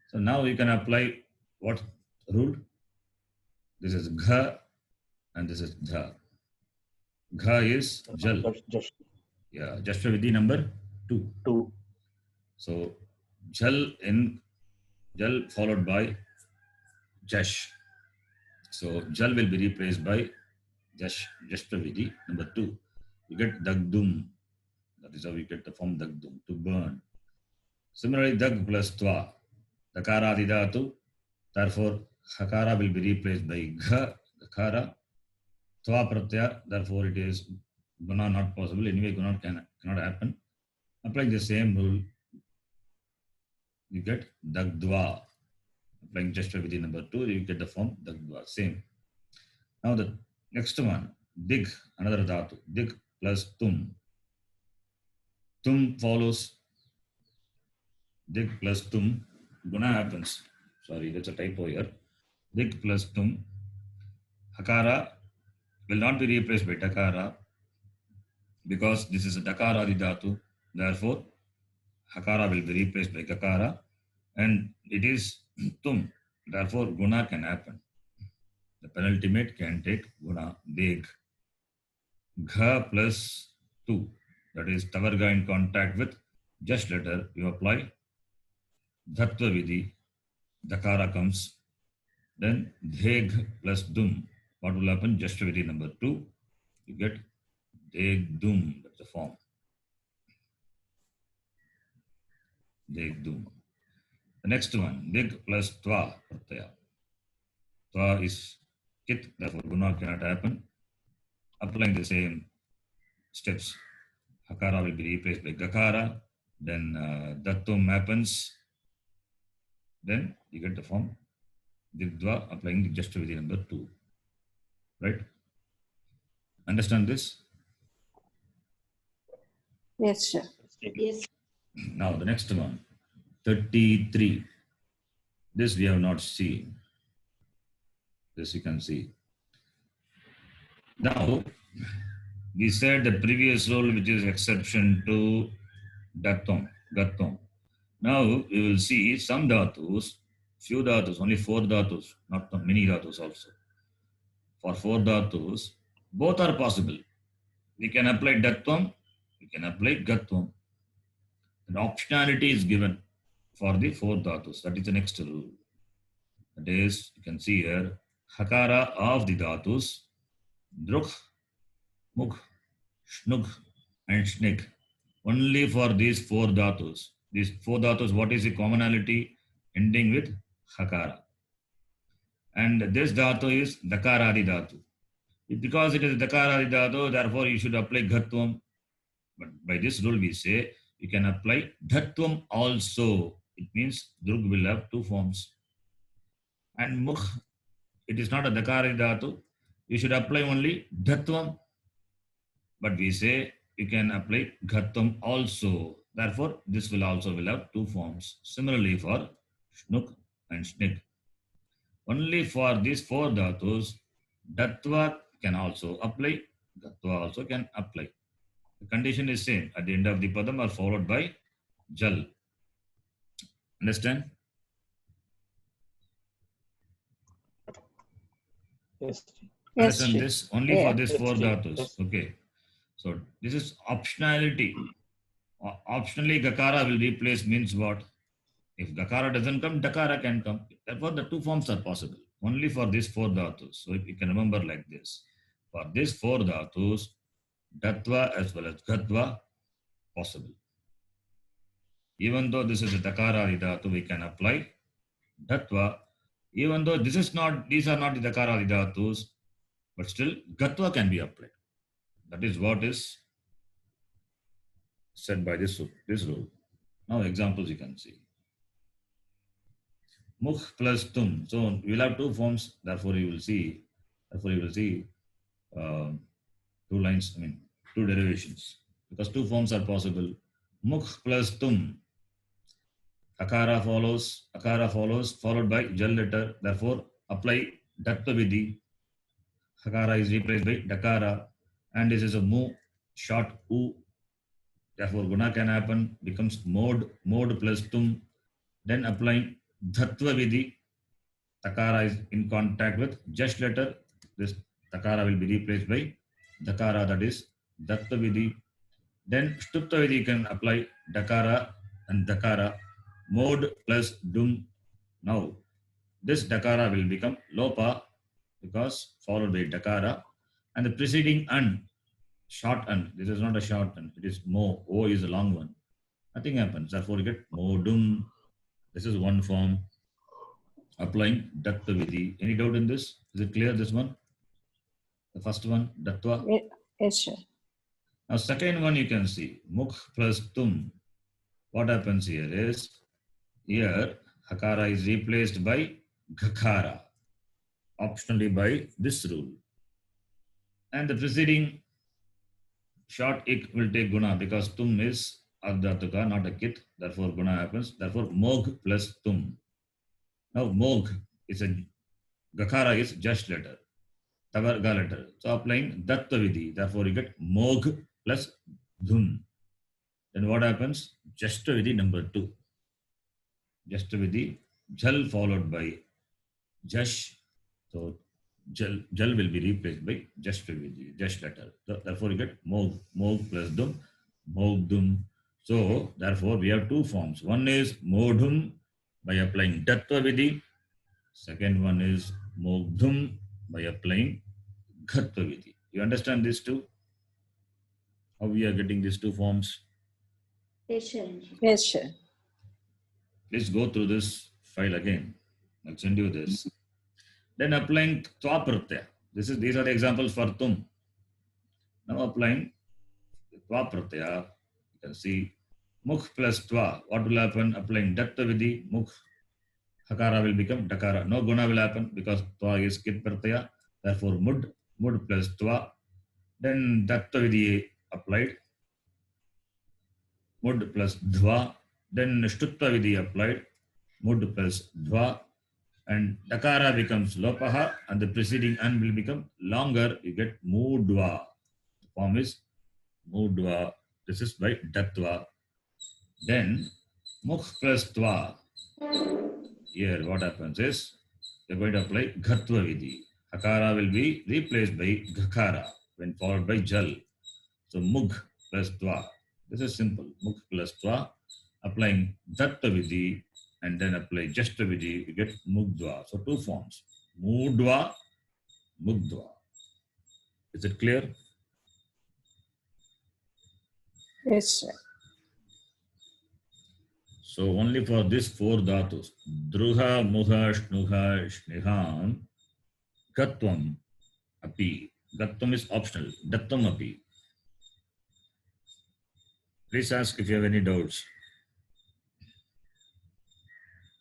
So now you can apply what rule? This is Gha and this is Dha. Gha is Jal. Yeah, Jashva Vidhi number 2. 2. So Jal followed by Jash. So Jal will be replaced by Jashva Vidhi number 2. You get Dagdum. That is how we get the form Dagdum, to burn. Similarly, Dag plus Twa. Dakara Adidatu. Therefore, Hakara will be replaced by Gha, Dakara. Twa Pratyaya. Therefore, it is Guna not possible. Anyway, Guna cannot happen. Applying the same rule, you get Dagdwa. Applying Jashva Vidhi number 2, you get the form Dagdwa. Same. Now the next one, Dig, another Dhatu. Dig plus Tum. Tum follows Dig plus Tum. Guna happens. Sorry, that's a typo here. Dig plus Tum. Hakara will not be replaced by Dakara because this is a Dakara Dhatu. Therefore, Hakara will be replaced by Gakara and it is Tum. Therefore, Guna can happen. The penultimate can take Guna. Deg. Gha plus 2. That is Tavarga in contact with just letter. You apply Dhatva Vidhi. Dakara comes. Then Deg plus Dum. What will happen? Jashva Vidhi number 2. You get Deg Dum. That's the form. Deg Dum. The next one, Dig plus Twa Pratyaya. Twa is Kit, therefore Guna cannot happen. Applying the same steps. Hakara will be replaced by Gakara. Then Dattum happens. Then you get the form Digdva, applying the Jashva Vidhi number 2. Right? Understand this? Yes, sure. Yes. Now the next one, 33. This we have not seen. This you can see. Now, we said the previous rule, which is exception to Dattom, Gattom. Now, we will see some dhatus, few dhatus, only 4 dhatus, not many dhatus also. For 4 dhatus, both are possible. We can apply Dattom, we can apply Gattom. An optionality is given for the 4 dhatus. That is the next rule. That is, you can see here, Hakara of the dhatus, Druk, Mukh, Shnug, and Shnig. Only for these 4 dhatus. These 4 dhatus, what is the commonality? Ending with Hakara. And this dhatu is Dakaradi dhatu. Because it is Dakaradi dhatu, therefore you should apply Ghatvam. But by this rule we say, you can apply Dhatvam also. It means Drug will have 2 forms. And Mukh, it is not a Dakaradi dhatu. you should apply only dhatvam. But we say you can apply ghatvam also. Therefore, this will also will have two forms. Similarly for shnuk and shnik. Only for these four dhatus, datva can also apply, gatva also can apply. The condition is same. At the end of the padam are followed by jal. Understand? Yes. Understand Sri. this? Only for these four Sri. dhatus. Yes. Okay. So this is optionality. Optionally, gakara will replace means what? If gakara doesn't come, dakara can come. Therefore, the two forms are possible. Only for these four dhatus. So you can remember like this. For these four dhatus, datva as well as gatva possible. Even though this is a dakara dhatu, we can apply datva. Even though this is not, these are not the dakara dhatus, but still gatva can be applied. That is what is said by this rule. Now examples you can see. Mukh plus tum. So we will have two forms. Therefore you will see. Two lines. I mean two derivations because two forms are possible. Mukh plus tum. Akara follows. Followed by jal letter. Therefore apply datta vidhi. Hakara is replaced by dakara, and this is a mu short u. Therefore guna can happen. Becomes mod plus tum. Then applying dhatva vidhi. Takara is in contact with just letter. This takara will be replaced by dakara, that is dhatva vidhi. Then shtupta vidhi can apply dakara and dakara. Mod plus dum. Now this dakara will become lopa because followed by dakara, and the preceding an, short an. This is not a short an. It is mo. O is a long one. Nothing happens. Therefore you get modum. This is one form. Applying datta vidhi. Any doubt in this? Is it clear, this one? The first one, dattva. Yes, sir. Now second one you can see, mukh plus tum. What happens here is, here hakara is replaced by gakara, optionally by this rule. And the preceding short ik will take guna because tum is ardhatuka, not a kit. Therefore guna happens. Therefore mog plus tum. Now mog is a gakara is just letter, tavarga letter. So applying datta vidhi. Therefore you get mog plus dhum. Then what happens? Jashta vidhi number 2. Jashta vidhi, jal followed by jash. So jal will be replaced by jashta vidhi, jash letter. So therefore you get mog plus dhum, mogdhum. So therefore we have two forms. One is modhum by applying dattva vidhi. Second one is mogdhum by applying ghatva vidhi. You understand these two? How we are getting these two forms? Yes, sir. Please go through this file again. I'll send you this. Then applying twa pratyaya. These are the examples for tum. Now applying twa pratyaya. You can see mukh plus twa. What will happen? Applying datta vidhi. Mukh hakara will become dakara. No guna will happen because twa is kit pratyaya. Therefore mud plus twa. Then datta vidhi applied. Mud plus dhva. Then shtutva vidhi applied. Mud plus dhva. And dakara becomes lopaha, and the preceding an will become longer. You get mudva. The form is mudva. This is by dattva. Then mukh plus tva. Here what happens is we are going to apply ghatva vidhi. Hakara will be replaced by gakara when followed by jal. So mugh plus tva. This is simple. Mukh plus tva. Applying datta vidhi and then apply jashta vidhi, you get mugdva. So two forms. Mudva, mugdva. Is it clear? Yes, sir. So only for these four dhatus, druha, muha, shnuha, shniham, gatvam, api. Gatvam is optional. Dattam api. Please ask if you have any doubts.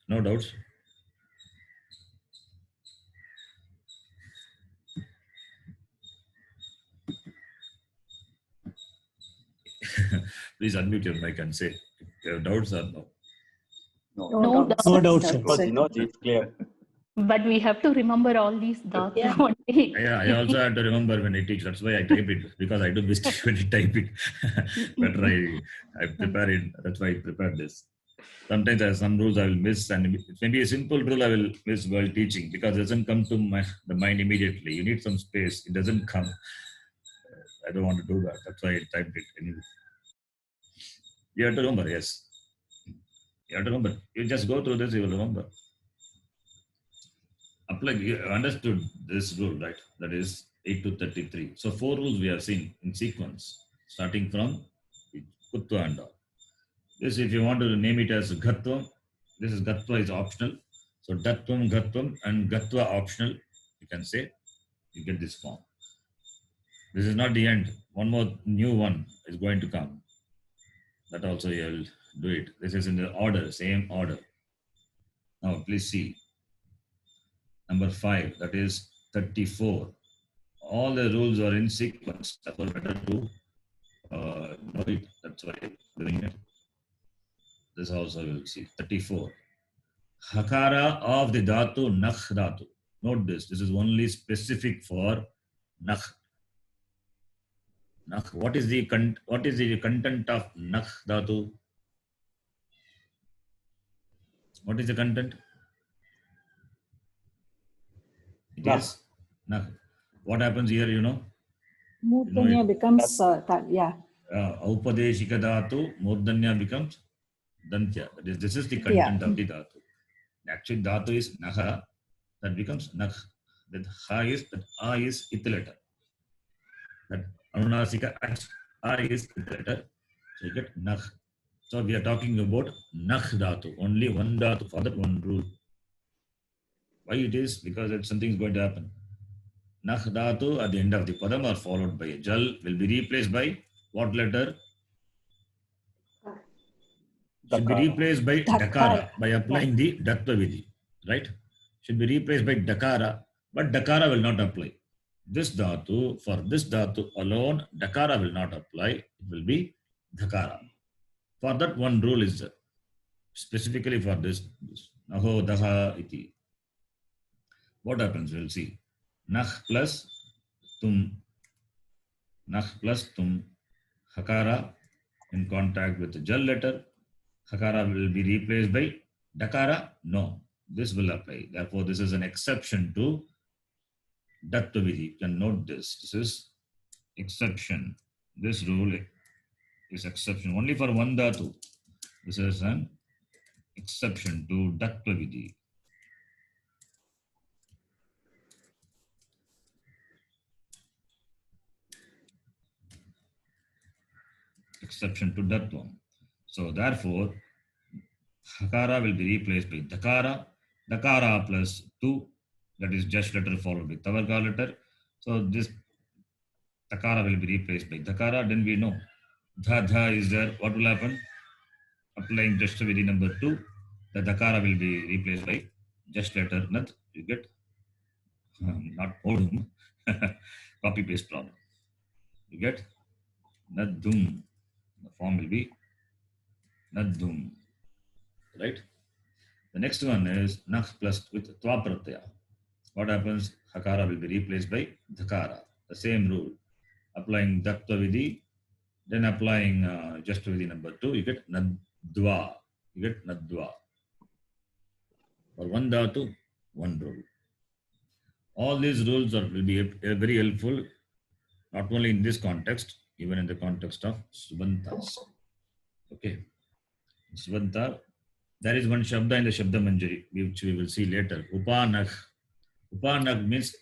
No doubts? Please unmute your mic and say if you have doubts or no. No doubts. No doubts, That's sir. Because it. it's clear. But we have to remember all these dhatu Yeah. only. Yeah, I also have to remember when I teach. That's why I type it, because I do mistake when I type it. Better I prepare it. That's why I prepared this. Sometimes there are some rules I will miss, and it may be a simple rule I will miss while teaching because it doesn't come to the mind immediately. You need some space. It doesn't come. I don't want to do that. That's why I typed it anyway. You have to remember, yes. You have to remember. You just go through this, you will remember. Apply. You understood this rule, right? That is 8 to 33. So 4 rules we have seen in sequence, starting from Kutva and all. This, if you want to name it as Gatva, this is Gatva is optional. So Datvam, Gatvam, and Gatva optional, you can say, you get this form. This is not the end. One more new one is going to come. That also you will do it. This is in the order, same order. Now please see. Number 5, that is 34. All the rules are in sequence. That's better to know it. That's why I'm doing it. This also you will see. 34. Hakara of the dhatu, nakh dhatu. Note this. This is only specific for nakh. Nakh. What is the content of nakh dhatu? What is the content? It is nakh. What happens here, you know? Murdanya becomes, yeah. Aupadeshika dhatu, murdanya becomes dantya. This is the content of the dhatu. Actually, dhatu is naha, that becomes nakh. That ha is, that a is it letter. That anunasika a is it letter. So you get nakh. So we are talking about nakh dhatu, only one dhatu for that one rule. Why it is? Because if something is going to happen. Nakh dhatu at the end of the padam are followed by a jal will be replaced by what letter? Should be replaced by dakara by applying the dattva vidhi, right? Should be replaced by dakara, but dakara will not apply. This dhatu, for this dhatu alone, dakara will not apply. It will be dhakara. For that one rule is there. Specifically for this. Naho daha iti. What happens? We'll see. Nakh plus tum. Nakh plus tum. Hakara in contact with the jal letter. Hakara will be replaced by dakara? No. This will apply. Therefore, this is an exception to dattva vidhi. You can note this. This is exception. This rule is exception only for one dhatu. This is an exception to dattva vidhi. Exception to dattva. So therefore, hakara will be replaced by dakara. Dakara plus tu, that is just letter followed by tavarga letter. So this dakara will be replaced by dakara. Then we know dha is there. What will happen? Applying just vidhi number 2, the dakara will be replaced by just letter nat. You get not odum, copy paste problem. You get nadum. The form will be nadum, right? The next one is nakh plus with twa pratyaya. What happens? Hakara will be replaced by dhakara. The same rule. Applying dattva vidhi, then applying just vidhi number 2, you get nadva. You get nadva. For one dhatu, one rule. All these rules will be very helpful, not only in this context, even in the context of Subantas. Okay. Subanta, there is one Shabda in the Shabda Manjari, which we will see later. Upanakh. Upanakh means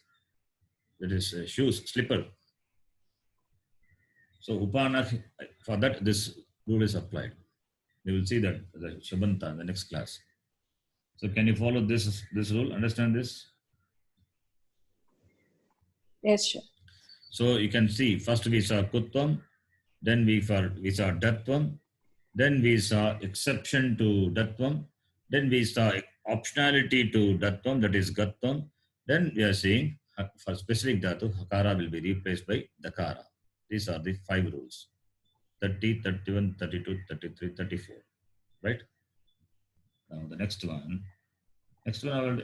that is shoes, slipper. So Upanakh, for that this rule is applied. We will see that the Shabanta in the next class. So can you follow this rule? Understand this? Yes, sure. So you can see first we saw Kutvam, then we saw Dattvam, then we saw exception to Dattvam, then we saw optionality to Dattvam, that is Gatvam. Then we are saying for specific Dhatu, Hakara will be replaced by Dakara. These are the 5 rules. 30, 31, 32, 33, 34. Right? Now the next one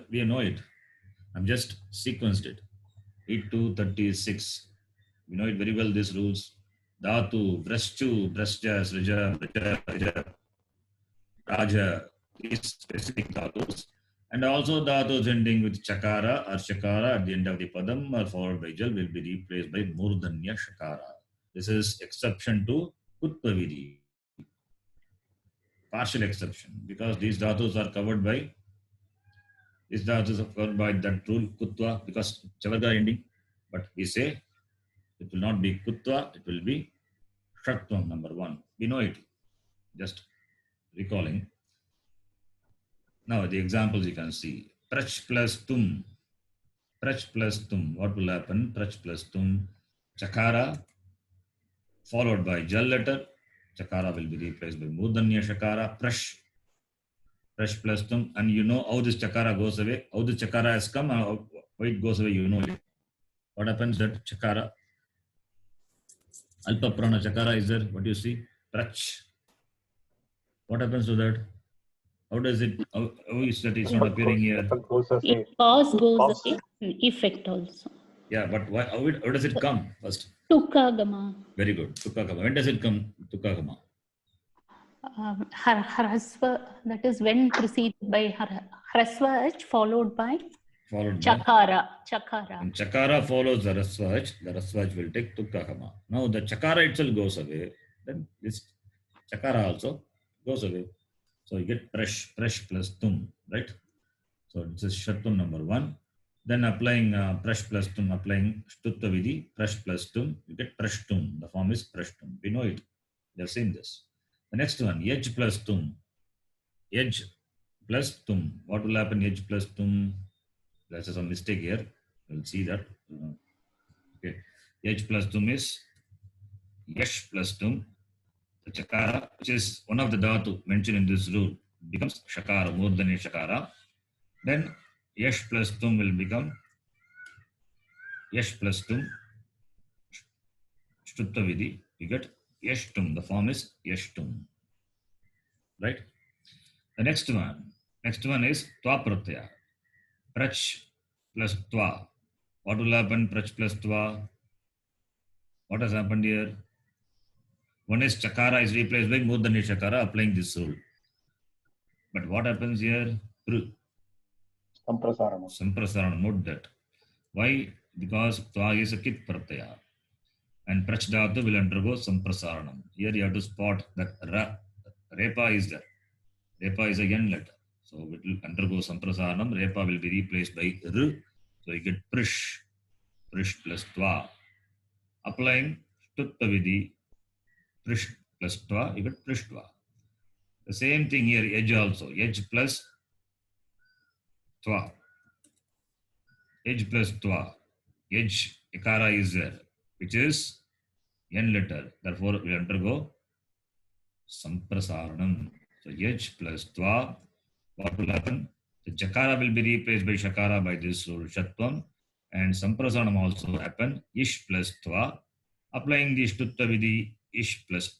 we know it. I'm just sequenced it. 8 to 36. We know it very well, these rules. Dhatu, Vrashchu, Vrashja, Srija, Vrija, Raja, these specific dhatus. And also dhatus ending with chakara or shakara at the end of the padam or followed by jal will be replaced by murdanya shakara. This is exception to Utpavidi. Partial exception, because these dhatus are covered by that rule kutva, because chavarga ending. But we say it will not be kutva, it will be shatvam, number 1. We know it. Just recalling. Now the examples you can see. Prach plus tum. Prach plus tum. What will happen? Prach plus tum. Chakara followed by jal letter. Chakara will be replaced by murdanya shakara. Prash. Prash plus tum. And you know how this chakara goes away. How the chakara has come, how it goes away, you know it. What happens that chakara? Alpa prana chakara is there. What do you see? Prach. What happens to that? How does it, how is that it's not appearing here? Cause goes away, effect also. Yeah, but why, how does it come first? Tukagama. Very good. Tukagama. When does it come? Tukagama. Harasva, that is when preceded by Harasvach followed by Chakara. When Chakara follows the Rasvach will take Tukagama. Now the Chakara itself goes away, then this Chakara also goes away. So you get Prash plus Tum, right? So this is Shatum number 1. Then applying Prash plus Tum, applying Shtutta Vidhi, Prash plus Tum, you get Prash Tum. The form is Prash Tum. We know it. We have seen this. The next one, Yaj plus Tum. Yaj plus Tum. What will happen, Yaj plus Tum? There's some mistake here. We'll see that. Okay. Yaj plus Tum is Yash plus Tum. The Chakara, which is one of the dhatu mentioned in this rule, becomes Shakara, Murdanya Shakara. Then Yash plus Tum will become Yash plus Tum. Shtutta Vidhi, you get Yash Tum. The form is Yash Tum. Right? The next one is Twa Pratyaya. Prach plus Twa. What will happen? Prach plus Twa. What has happened here? One is Chakara is replaced by Murdanya Shakara, applying this rule. But what happens here? Samprasarana. Note that. Why? Because Twa is a Kit Pratyaya. And Prach Dhatu will undergo Samprasaranam. Here you have to spot that Repa is there. Repa is a Yan letter. So it will undergo Samprasaranam. Repa will be replaced by R. So you get Prish. Prish plus Twa. Applying Shtutta Vidhi. Prish plus Twa, you get Prish Twa. The same thing here, Yaj also. Yaj plus Twa. Yaj plus Twa. Yaj, Ikara is there, which is N letter. Therefore, we undergo Samprasaranam. So Yaj plus Twa, what will happen? The Chakara will be replaced by Shakara by this rule, Shatvam. And Samprasaranam also happen. Ish plus Twa. Applying the Shtutta Vidhi, Ish plus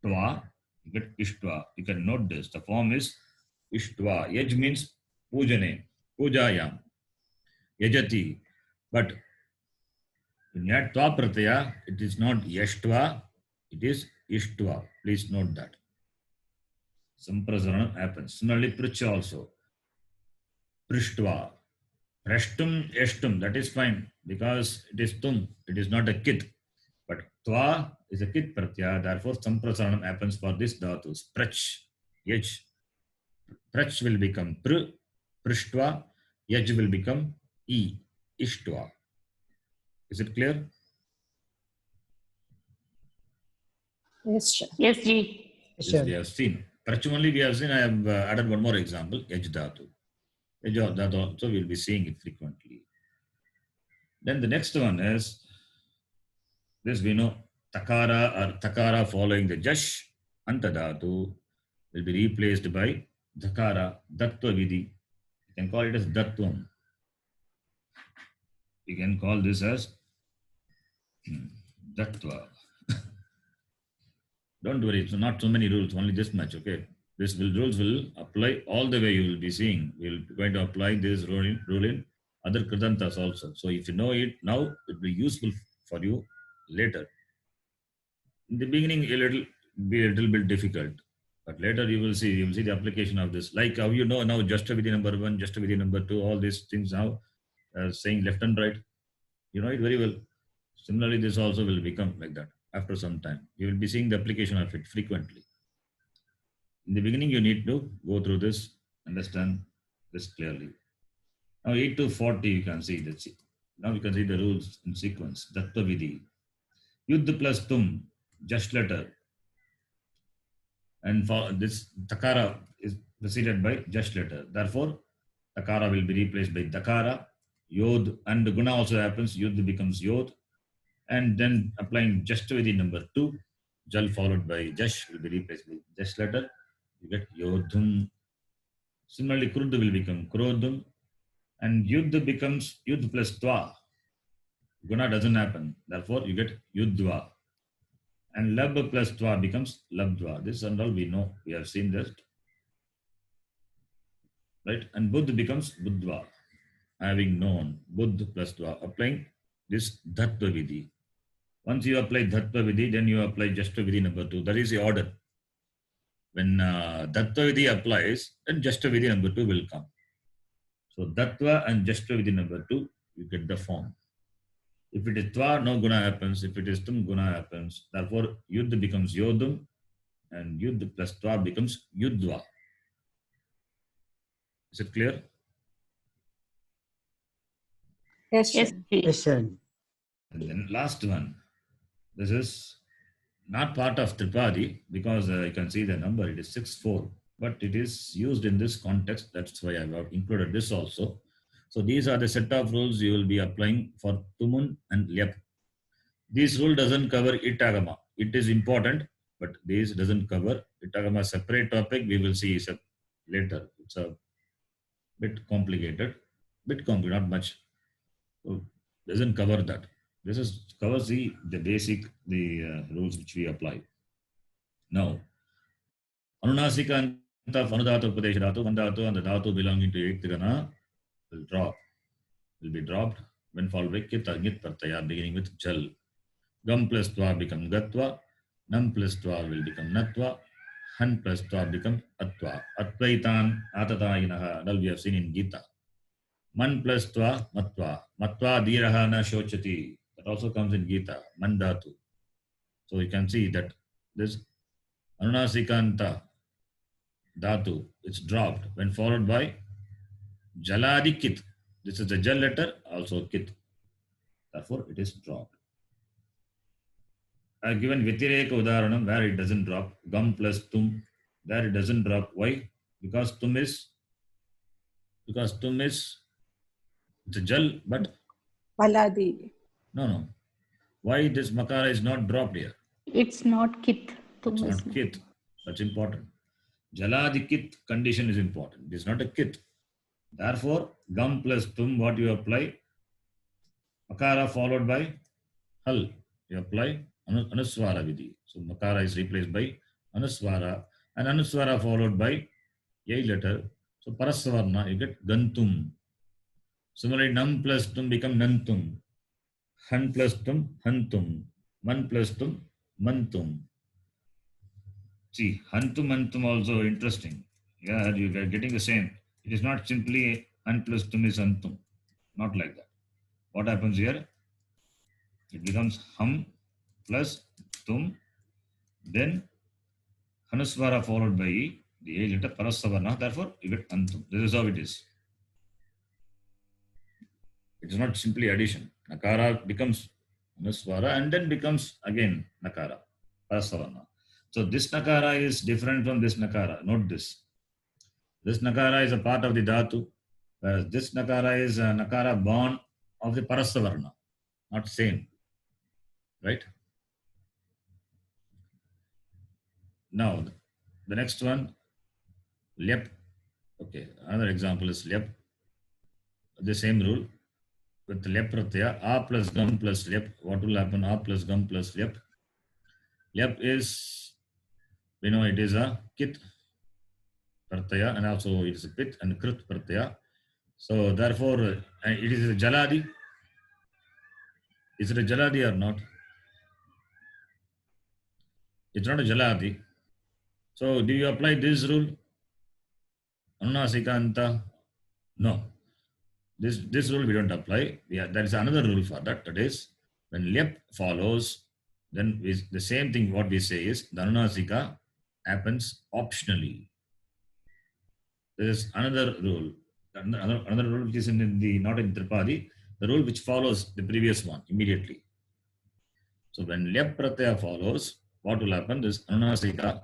Twa, you get Ishtva. You can note this. The form is Ishtva. Yaj means Pujane, Pujayam, Yajati. But when you add Twa Pratyaya, it is not Yashtva, it is Ishtva. Please note that. Samprasaranam happens. Similarly, Prich also. Prishtva. Prashtum, Yashtum, that is fine because it is Tum, it is not a Kit. But Twa is a Kit Pratyaya, therefore Samprasaranam happens for this dhatus. Prach, Yaj. Prach will become Pr, Prishtva, Yaj will become E, Ishtva. Is it clear? Yes, sir. Yes, Ji. Yes, we have seen. Prach only we have seen. I have added one more example, Yaj dhatu. Yaj dhatu also we will be seeing it frequently. Then the next one is, this we know, Takara or Takara following the Jash, Antadhatu will be replaced by Dhakara, Dattva Vidhi. You can call it as Dattvam. You can call this as Dattva. Don't worry, it's not so many rules, only this much, okay? This rules will apply all the way. You will be seeing. We're going to apply this rule in other kritantas also. So if you know it now, it will be useful for you later. In the beginning, be a little bit difficult, but later you will see the application of this. Like how you know now Jastavidi number 1, Jastavidi number 2, all these things now saying left and right. You know it very well. Similarly, this also will become like that after some time. You will be seeing the application of it frequently. In the beginning, you need to go through this, understand this clearly. Now 8 to 40, you can see that. Now you can see the rules in sequence. Dattva Vidhi. Yuddha plus tum, just letter. And for this, takara is preceded by just letter. Therefore, takara will be replaced by dakara. Yod and the guna also happens. Yud becomes yod. And then applying Jastavidi number 2, jal followed by jash will be replaced by just letter. You get yodhum. Similarly, krudha will become krodhum. And yudh becomes yudh plus twa. Guna doesn't happen. Therefore, you get yudhva. And lab plus twa becomes labdva. This and all we know. We have seen this. Right? And buddh becomes buddhva. Having known buddh plus twa. Applying this dhattva vidhi. Once you apply dhattva vidhi, then you apply jastva vidhi number 2. That is the order. When dhattva vidhi applies, then jastva vidhi number 2 will come. So Dattva and Jastva Vidhi number 2, you get the form. If it is Twa, no guna happens. If it is Tum, guna happens. Therefore, Yudh becomes Yodhum and Yudh plus Twa becomes Yudhva. Is it clear? Yes. Yes, Yes, sir. And then last one. This is not part of Tripadi because you can see the number, it is 6-4. But it is used in this context. That's why I have included this also. So these are the set of rules you will be applying for Tumun and Lyap. This rule doesn't cover Itagama. It is important, but this doesn't cover Itagama. Separate topic we will see later. It's a bit complicated, not much. So doesn't cover that. This is covers the basic rules which we apply. Now, Anunasika and Anudhatu Upadesha Dhatu, one dhatu and the dhatu belonging to Ektigana will be dropped when followed by Kit or Git Pratyaya beginning with Jal. Gam plus Twa become Gatva, Nam plus Twa will become Natva, Han plus Twa become Atva. Atvaitan Atatayinaha, that we have seen in Gita. Man plus Twa Matva, Matva Diraha na Shochati, that also comes in Gita, Man dhatu. So you can see that this Anunasikanta dhatu, it's dropped when followed by Jaladi Kit. This is the Jal letter, also Kit. Therefore, it is dropped. I have given Vitireka Udaharanam where it doesn't drop. Gam plus Tum, there it doesn't drop. Why? Because Tum is it's a Jal, but Valadi. no. Why this Makara is not dropped here? It's not Kit. It's not Kit. That's important. Jaladi Kit condition is important. It is not a Kit. Therefore, Gam plus Tum, what you apply? Makara followed by Hal. You apply Anuswara Vidhi. So, Makara is replaced by Anuswara. And Anuswara followed by Yai letter. So, Parasavarna, you get Gantum. Similarly, Nam plus Tum become Nantum. Han plus Tum, Hantum. Man plus Tum, Mantum. See, Hantum, Mantum also interesting. Yeah, you are getting the same. It is not simply Han plus Tum is Hantum. Not like that. What happens here? It becomes Ham plus Tum. Then Hanuswara followed by the A letter Parasavarna. Therefore, you get Antum. This is how it is. It is not simply addition. Nakara becomes Hanuswara and then becomes again Nakara, Parasavarna. So this Nakara is different from this Nakara. Note this. This Nakara is a part of the Dhatu, whereas this Nakara is a Nakara born of the Parasavarna. Not same. Right? Now, the next one, Lyap. Okay, another example is Lyap. The same rule. With Lyap Pratyaya, A plus Gam plus Lyap. What will happen? A plus Gam plus Lyap. Lyap is we know it is a kit pratyaya, and also it is a pit and krit pratyaya. So therefore, it is a jaladi. Is it a jaladi or not? It's not a jaladi. So do you apply this rule? Anunasika anta? No. This rule we don't apply. There is another rule for that. That is, when lyap follows, then the same thing what we say is the anunasika happens optionally. There is another rule. Another rule which is in the not in Tripadi, the rule which follows the previous one immediately. So when lyap pratyaya follows, what will happen is anunasika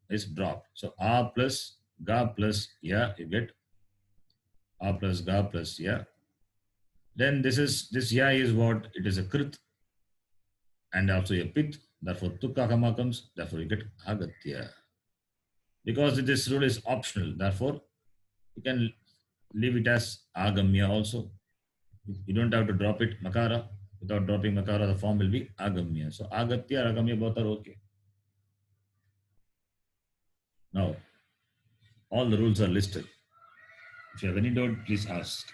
is dropped. So a plus ga plus ya, you get a plus ga plus ya. Then this ya is what? It is a krit and also a pit. Therefore tukka kama comes. Therefore you get agatya. Because this rule is optional, therefore you can leave it as agamya also. You don't have to drop it makara. Without dropping makara, the form will be agamya. So agatya or agamya both are okay. Now, all the rules are listed. If you have any doubt, please ask.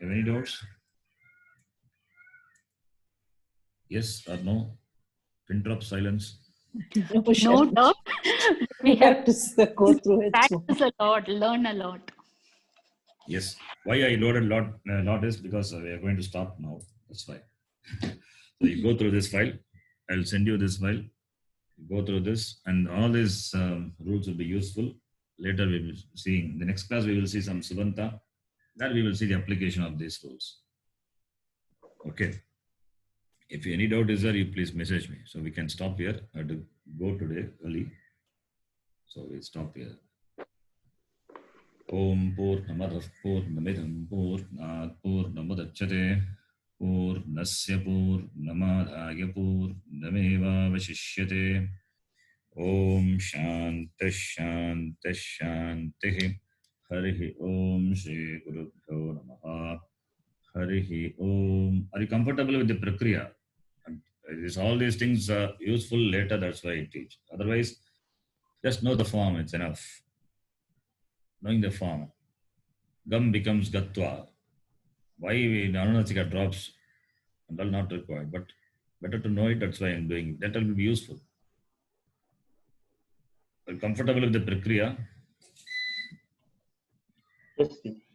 Have any doubts? Yes or no? Pin drop silence. No doubt. We have to go through it. practice a lot, learn a lot. Yes. Why I loaded lot is because we are going to stop now. That's why. So you go through this file. I'll send you this file. You go through this, and all these rules will be useful. Later we will see. In the next class we will see some Suvanta. Then we will see the application of these rules. Okay. If any doubt is there, you please message me. So we can stop here. I have to go today early. So we'll stop here. Om Purnamadah Purnamidam Purnat Purnamudachyate Purnasya Purnamadhaya Purnameva Vashishyate. Om Shanti Shanti Shanti. Harihi Om Shri Gurubhyo Namaha. Harihi Om. Are you comfortable with the prakriya? All these things are useful later, that's why I teach. Otherwise, just know the form, it's enough. Knowing the form. Gam becomes gatva. Why the anunasika drops? And all not required, but better to know it, that's why I'm doing it. That will be useful. Are you comfortable with the prakriya?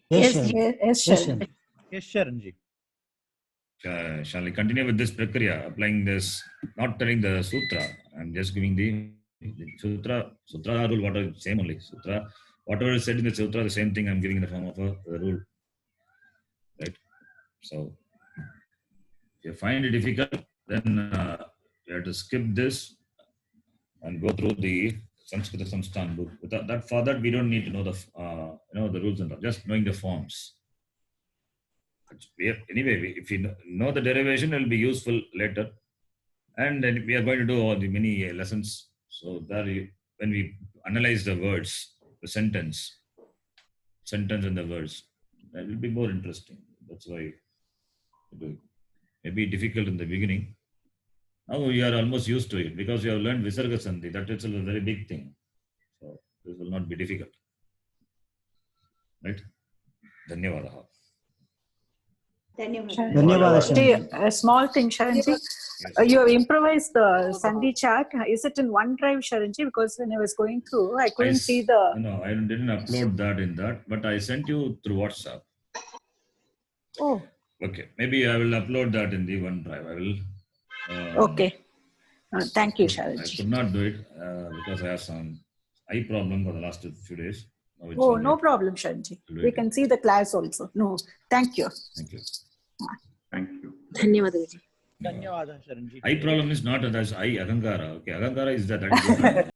Yes, Sharanji. Yes, Sharanji. Shall I continue with this prakriya, applying this, not telling the sutra? I'm just giving the sutra rule, whatever, same only. Sutra, whatever is said in the sutra, the same thing I'm giving in the form of a rule. Right? So, if you find it difficult, then you have to skip this and go through the Sanskrita Samsthan book. Without that, for that, we don't need to know the rules and all, just knowing the forms. Anyway, if you know the derivation, it will be useful later. And then we are going to do all the many lessons. So there, when we analyze the words, the sentence and the words, that will be more interesting. That's why it will maybe difficult in the beginning. Now we are almost used to it because we have learned Visarga Sandhi. That is a very big thing. So this will not be difficult. Right? Dhanyavadaha. A small thing, Sharanji. You have improvised the Sandhi chart. Is it in OneDrive, Sharanji? Because when I was going through, I couldn't see the. No, I didn't upload that in that, but I sent you through WhatsApp. Oh. Okay, maybe I will upload that in the OneDrive. I will. Okay. Thank you, Sharanji. I could not do it because I have some eye problem for the last few days. Oh, no problem, Sharanji. We can see the class also. No, thank you. Thank you. Thank you. Dhanyawada, Sharanji. Eye problem is not that eye, Agankara. Okay, Agankara is that.